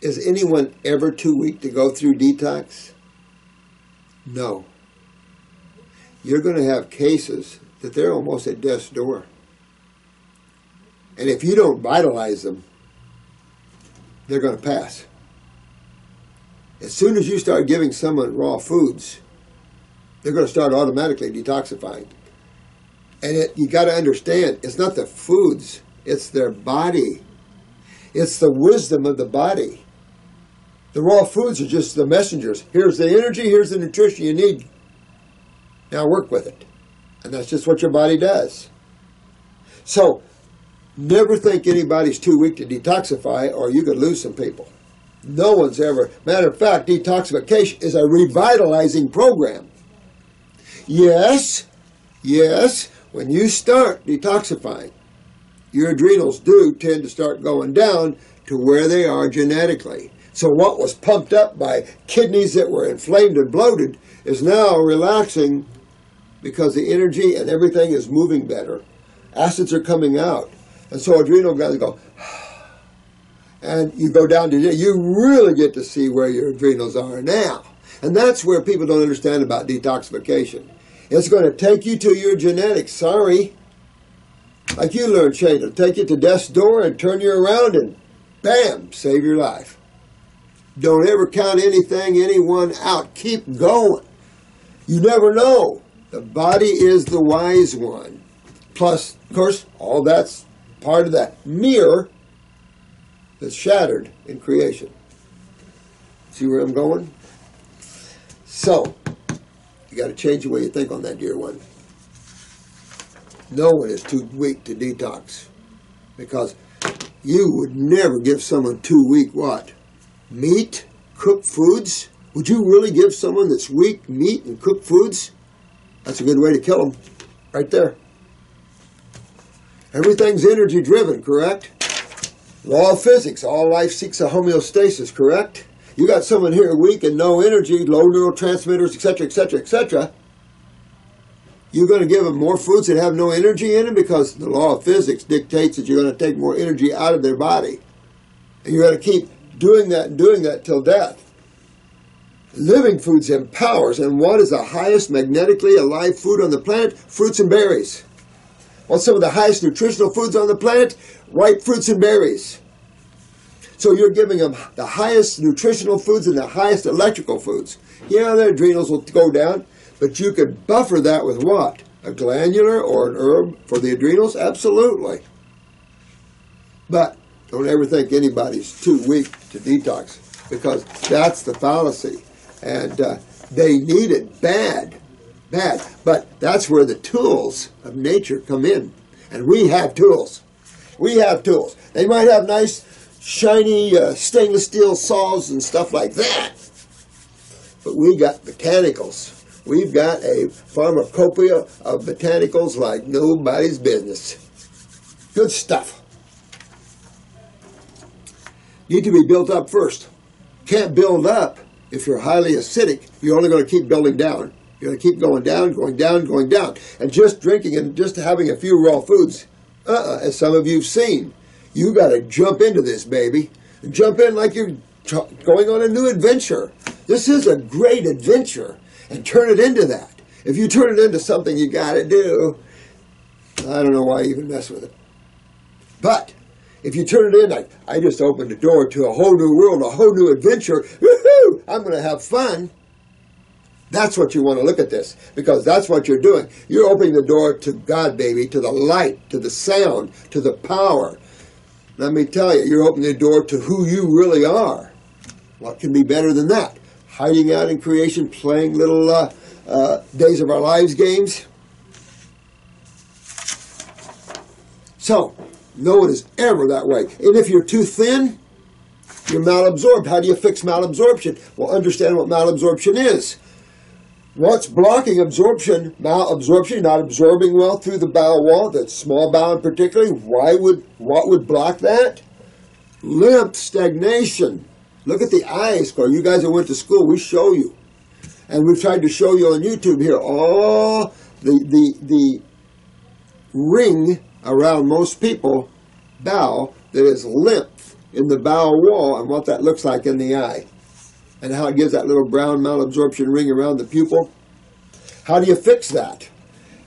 Is anyone ever too weak to go through detox? No. You're going to have cases that they're almost at death's door. And if you don't vitalize them, they're going to pass. As soon as you start giving someone raw foods, they're going to start automatically detoxifying. And you got to understand, it's not the foods, it's their body. It's the wisdom of the body. The raw foods are just the messengers. Here's the energy, here's the nutrition you need. Now work with it. And that's just what your body does. So, never think anybody's too weak to detoxify or you could lose some people. No one's ever. Matter of fact, detoxification is a revitalizing program. Yes, when you start detoxifying, your adrenals do tend to start going down to where they are genetically. So what was pumped up by kidneys that were inflamed and bloated is now relaxing because the energy and everything is moving better. Acids are coming out. And so adrenal glands go, and you go down to, you really get to see where your adrenals are now. And that's where people don't understand about detoxification. It's going to take you to your genetics, sorry. Like you learned, Shane, it'll take you to death's door and turn you around and bam, save your life. Don't ever count anyone out. Keep going. You never know. The body is the wise one. Plus, of course, all that's part of that mirror that's shattered in creation. See where I'm going? So, you got to change the way you think on that, dear one. No one is too weak to detox. Because you would never give someone too weak what? Meat? Cooked foods? Would you really give someone that's weak meat and cooked foods? That's a good way to kill them. Right there. Everything's energy driven, correct? Law of physics, all life seeks a homeostasis, correct? You got someone here weak and no energy, low neurotransmitters, etc., etc., etc. You're going to give them more foods that have no energy in them because the law of physics dictates that you're going to take more energy out of their body. And you're going to keep doing that and doing that till death. Living foods empowers, and what is the highest magnetically alive food on the planet? Fruits and berries. What's some of the highest nutritional foods on the planet? Ripe fruits and berries. So you're giving them the highest nutritional foods and the highest electrical foods. Yeah, their adrenals will go down, but you could buffer that with what? A glandular or an herb for the adrenals? Absolutely. But don't ever think anybody's too weak to detox, because that's the fallacy. And they need it bad. But that's where the tools of nature come in. And we have tools. We have tools. They might have nice, shiny stainless steel saws and stuff like that. But we got botanicals. We've got a pharmacopoeia of botanicals like nobody's business. Good stuff. Need to be built up first. Can't build up if you're highly acidic. You're only going to keep building down. You're going to keep going down, going down, going down. And just drinking and just having a few raw foods, as some of you've seen, you got to jump into this, baby. Jump in like you're going on a new adventure. This is a great adventure, and turn it into that. If you turn it into something you got to do, I don't know why you even mess with it. But if you turn it in like, I just opened the door to a whole new world, a whole new adventure, woohoo, I'm going to have fun. That's what you want to look at this, because that's what you're doing. You're opening the door to God, baby, to the light, to the sound, to the power. Let me tell you, you're opening the door to who you really are. What can be better than that? Hiding out in creation, playing little Days of Our Lives games. So, no one is ever that way. And if you're too thin, you're malabsorbed. How do you fix malabsorption? Well, understand what malabsorption is. What's blocking absorption, malabsorption, not absorbing well through the bowel wall, that small bowel in particular? What would block that? Lymph stagnation. Look at the eye scar. You guys that went to school, we show you. And we've tried to show you on YouTube here all the ring around most people, bowel, that is lymph in the bowel wall, and what that looks like in the eye. And how it gives that little brown malabsorption ring around the pupil. How do you fix that?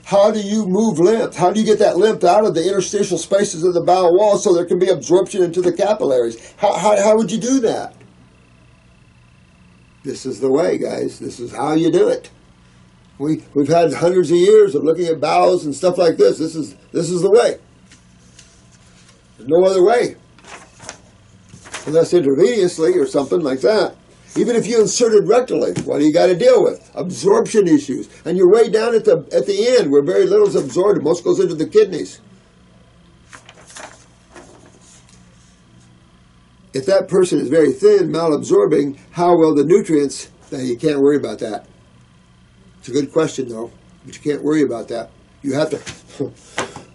How do you move lymph? How do you get that lymph out of the interstitial spaces of the bowel wall so there can be absorption into the capillaries? How would you do that? This is the way, guys. This is how you do it. We've had hundreds of years of looking at bowels and stuff like this. This is the way. There's no other way. Unless intravenously or something like that. Even if you inserted rectally, what do you got to deal with? Absorption issues. And you're way down at the end where very little is absorbed. Most goes into the kidneys. If that person is very thin, malabsorbing, how will the nutrients? Now, you can't worry about that. It's a good question, though, but you can't worry about that. You have to,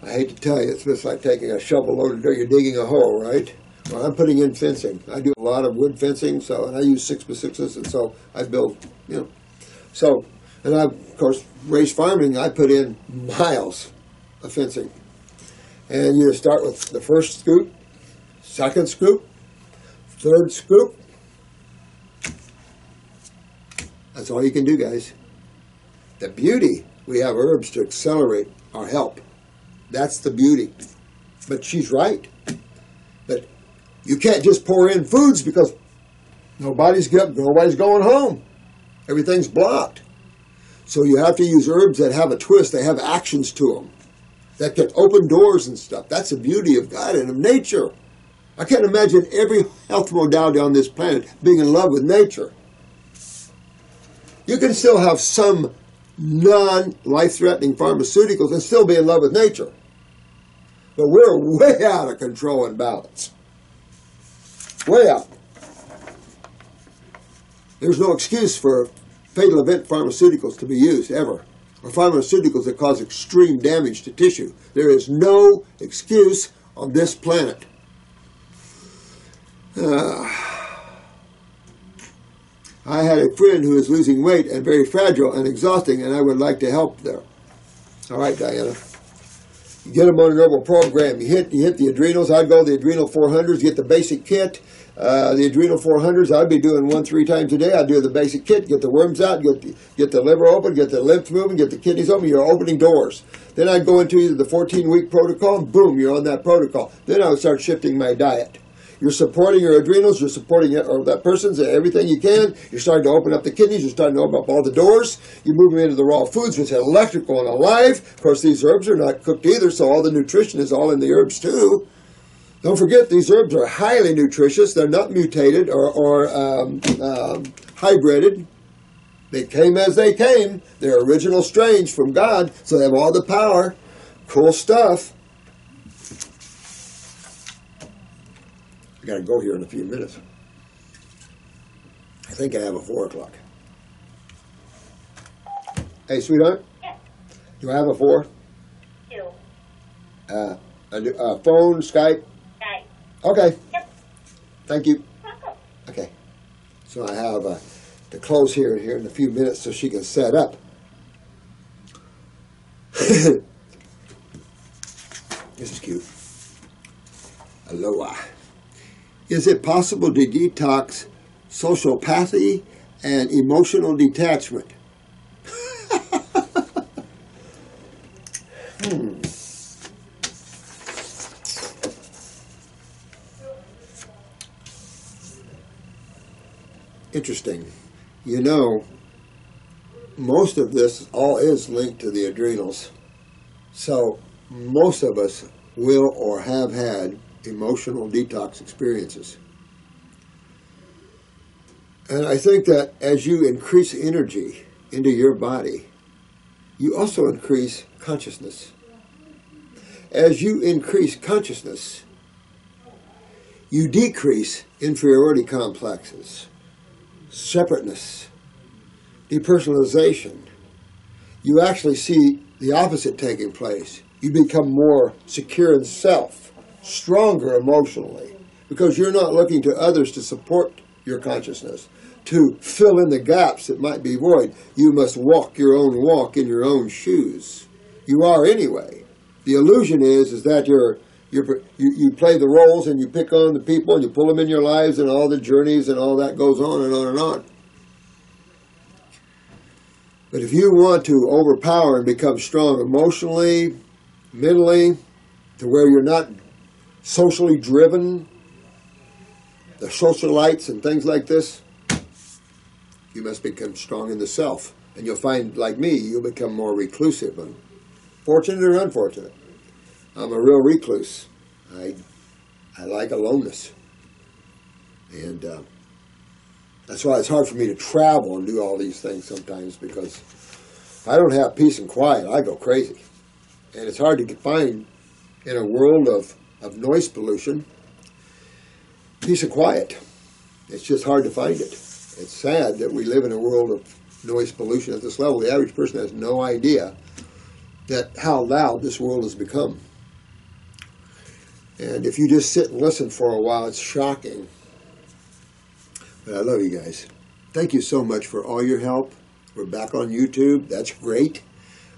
I hate to tell you, it's just like taking a shovel loaded dirt, you're digging a hole, right? Well, I'm putting in fencing. I do a lot of wood fencing, and I use 6x6s, and so I build, So, and I, of course, raised farming, I put in miles of fencing. And you start with the first scoop, second scoop, third scoop. That's all you can do, guys. The beauty, we have herbs to accelerate our help. That's the beauty. But she's right. But you can't just pour in foods because nobody's going home. Everything's blocked. So you have to use herbs that have a twist. They have actions to them that can open doors and stuff. That's the beauty of God and of nature. I can't imagine every health modality on this planet being in love with nature. You can still have some non-life-threatening pharmaceuticals and still be in love with nature. But we're way out of control and balance. Way out. There's no excuse for fatal event pharmaceuticals to be used, ever. Or pharmaceuticals that cause extreme damage to tissue. There is no excuse on this planet. I had a friend who is losing weight and very fragile and exhausting, and I would like to help there. All right, Diana. You get them on an herbal program. You hit the adrenals. I'd go the adrenal 400s, get the basic kit. The adrenal 400s, I'd be doing 1-3 times a day. I'd do the basic kit, get the worms out, get the liver open, get the lymph moving, get the kidneys open. You're opening doors. Then I'd go into either the 14-week protocol, and boom, you're on that protocol. Then I would start shifting my diet. You're supporting your adrenals, you're supporting that person's everything you can. You're starting to open up the kidneys, you're starting to open up all the doors. You move them into the raw foods, which are electrical and alive. Of course, these herbs are not cooked either, so all the nutrition is all in the herbs too. Don't forget, these herbs are highly nutritious. They're not mutated or hybrided. They came as they came. They're original strains from God, so they have all the power. Cool stuff. I got to go here in a few minutes. I think I have a 4 o'clock. Hey, sweetheart? Yes. Do I have a 4? 2. Phone, Skype? Skype. Okay. Yep. Thank you. Welcome. Okay. So I have to close here in a few minutes so she can set up. This is cute. Aloha. Is it possible to detox sociopathy and emotional detachment? Interesting. You know, most of this all is linked to the adrenals. So most of us will or have had emotional detox experiences. And I think that as you increase energy into your body, you also increase consciousness. As you increase consciousness, you decrease inferiority complexes, separateness, depersonalization. You actually see the opposite taking place. You become more secure in self, stronger emotionally, because you're not looking to others to support your consciousness, to fill in the gaps that might be void. You must walk your own walk in your own shoes. You are anyway. The illusion is that you play the roles and you pick on the people and you pull them in your lives and all the journeys and all that goes on and on and on. But if you want to overpower and become strong emotionally, mentally, to where you're not socially driven, the socialites and things like this, you must become strong in the self. And you'll find, like me, you'll become more reclusive. And fortunate or unfortunate, I'm a real recluse. I like aloneness. And that's why it's hard for me to travel and do all these things sometimes, because if I don't have peace and quiet, I go crazy. And it's hard to find in a world of noise pollution, peace and quiet. It's just hard to find it. It's sad that we live in a world of noise pollution at this level. The average person has no idea that how loud this world has become. And if you just sit and listen for a while, it's shocking. But I love you guys. Thank you so much for all your help. We're back on YouTube. That's great.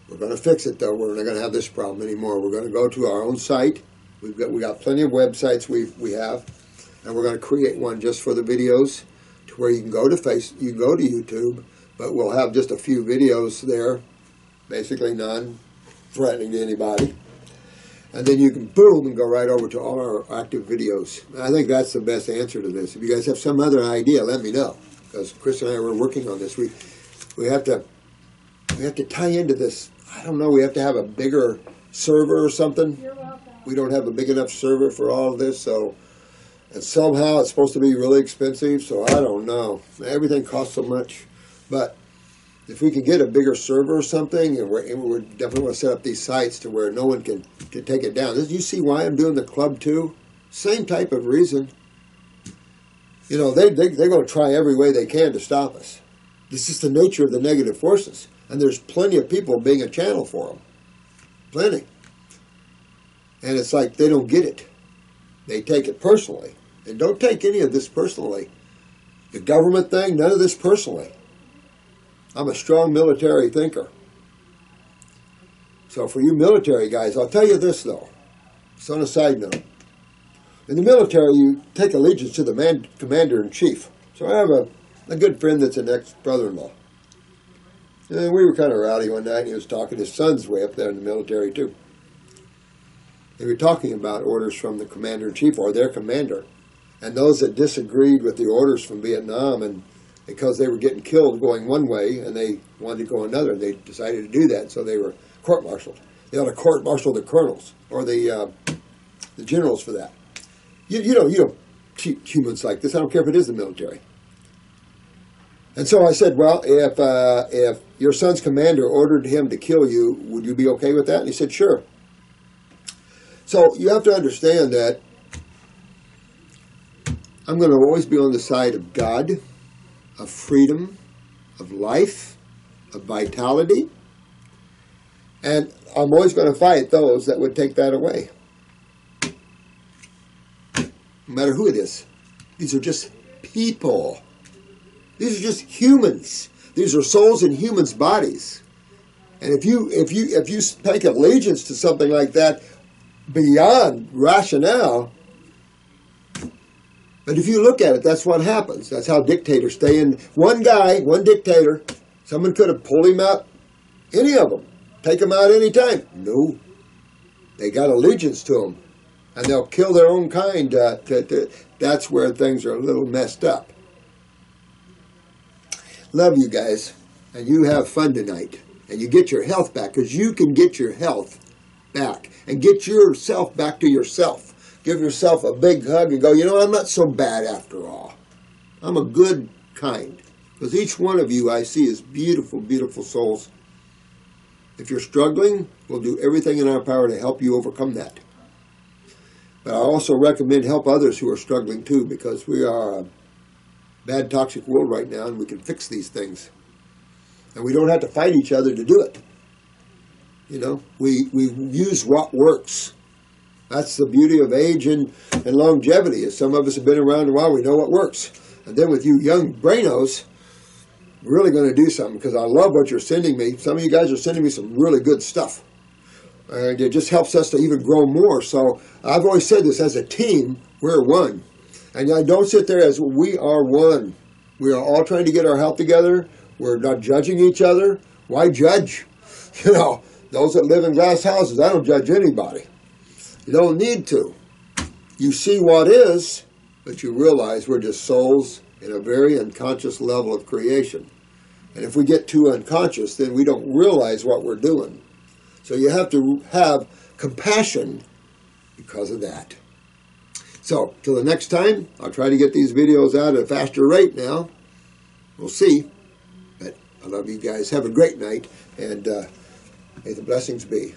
We're going to fix it, though. We're not going to have this problem anymore. We're going to go to our own site. We got plenty of websites we have, and we're going to create one just for the videos, to where you can go to YouTube, but we'll have just a few videos there, basically non-threatening to anybody. And then you can boom and go right over to all our active videos. And I think that's the best answer to this. If you guys have some other idea, let me know, because Chris and I were working on this. We have to tie into this. I don't know. We have to have a bigger server or something. You're welcome. We don't have a big enough server for all of this, and somehow it's supposed to be really expensive, so I don't know. Everything costs so much. But if we can get a bigger server or something, and we definitely want to set up these sites to where no one can take it down. You see why I'm doing the club too? Same type of reason. You know, they're going to try every way they can to stop us. This is the nature of the negative forces. And there's plenty of people being a channel for them. Plenty. And it's like they don't get it. They take it personally. And don't take any of this personally. The government thing, none of this personally. I'm a strong military thinker. So for you military guys, I'll tell you this though. It's on a side note. In the military, you take allegiance to the commander-in-chief. So I have a good friend that's an ex-brother-in-law. And we were kind of rowdy one night, and he was talking. His son's way up there in the military, too. They were talking about orders from the commander-in-chief or their commander. And those that disagreed with the orders from Vietnam, and because they were getting killed going one way, and they wanted to go another, and they decided to do that, so they were court-martialed. They ought to court-martial the colonels, or the generals for that. You don't treat humans like this. I don't care if it is the military. And so I said, well, if your son's commander ordered him to kill you, would you be okay with that? And he said, sure. So you have to understand that I'm going to always be on the side of God, of freedom, of life, of vitality. And I'm always going to fight those that would take that away. No matter who it is. These are just people. These are just humans. These are souls in humans' bodies. And if you take allegiance to something like that beyond rationale, but if you look at it, that's what happens. That's how dictators stay in. One guy, one dictator, someone could have pulled him out, any of them, take him out any time. No. They got allegiance to him. And they'll kill their own kind. That's where things are a little messed up. Love you guys. And you have fun tonight. And you get your health back. Because you can get your health back. And get yourself back to yourself. Give yourself a big hug and go, you know, I'm not so bad after all. I'm a good kind. Because each one of you I see is beautiful, beautiful souls. If you're struggling, we'll do everything in our power to help you overcome that. But I also recommend help others who are struggling too, because we are a bad, toxic world right now, and we can fix these things. And we don't have to fight each other to do it. You know, we use what works. That's the beauty of age and longevity, is some of us have been around a while, we know what works. And then with you young brainos, we're really going to do something, because I love what you're sending me. Some of you guys are sending me some really good stuff. And it just helps us to even grow more. So I've always said this, as a team, we're one. And I don't sit there as we are one. We are all trying to get our health together. We're not judging each other. Why judge? You know, those that live in glass houses, I don't judge anybody. You don't need to. You see what is, but you realize we're just souls in a very unconscious level of creation. And if we get too unconscious, then we don't realize what we're doing. So you have to have compassion because of that. So, till the next time, I'll try to get these videos out at a faster rate now. We'll see. But I love you guys. Have a great night, and may the blessings be.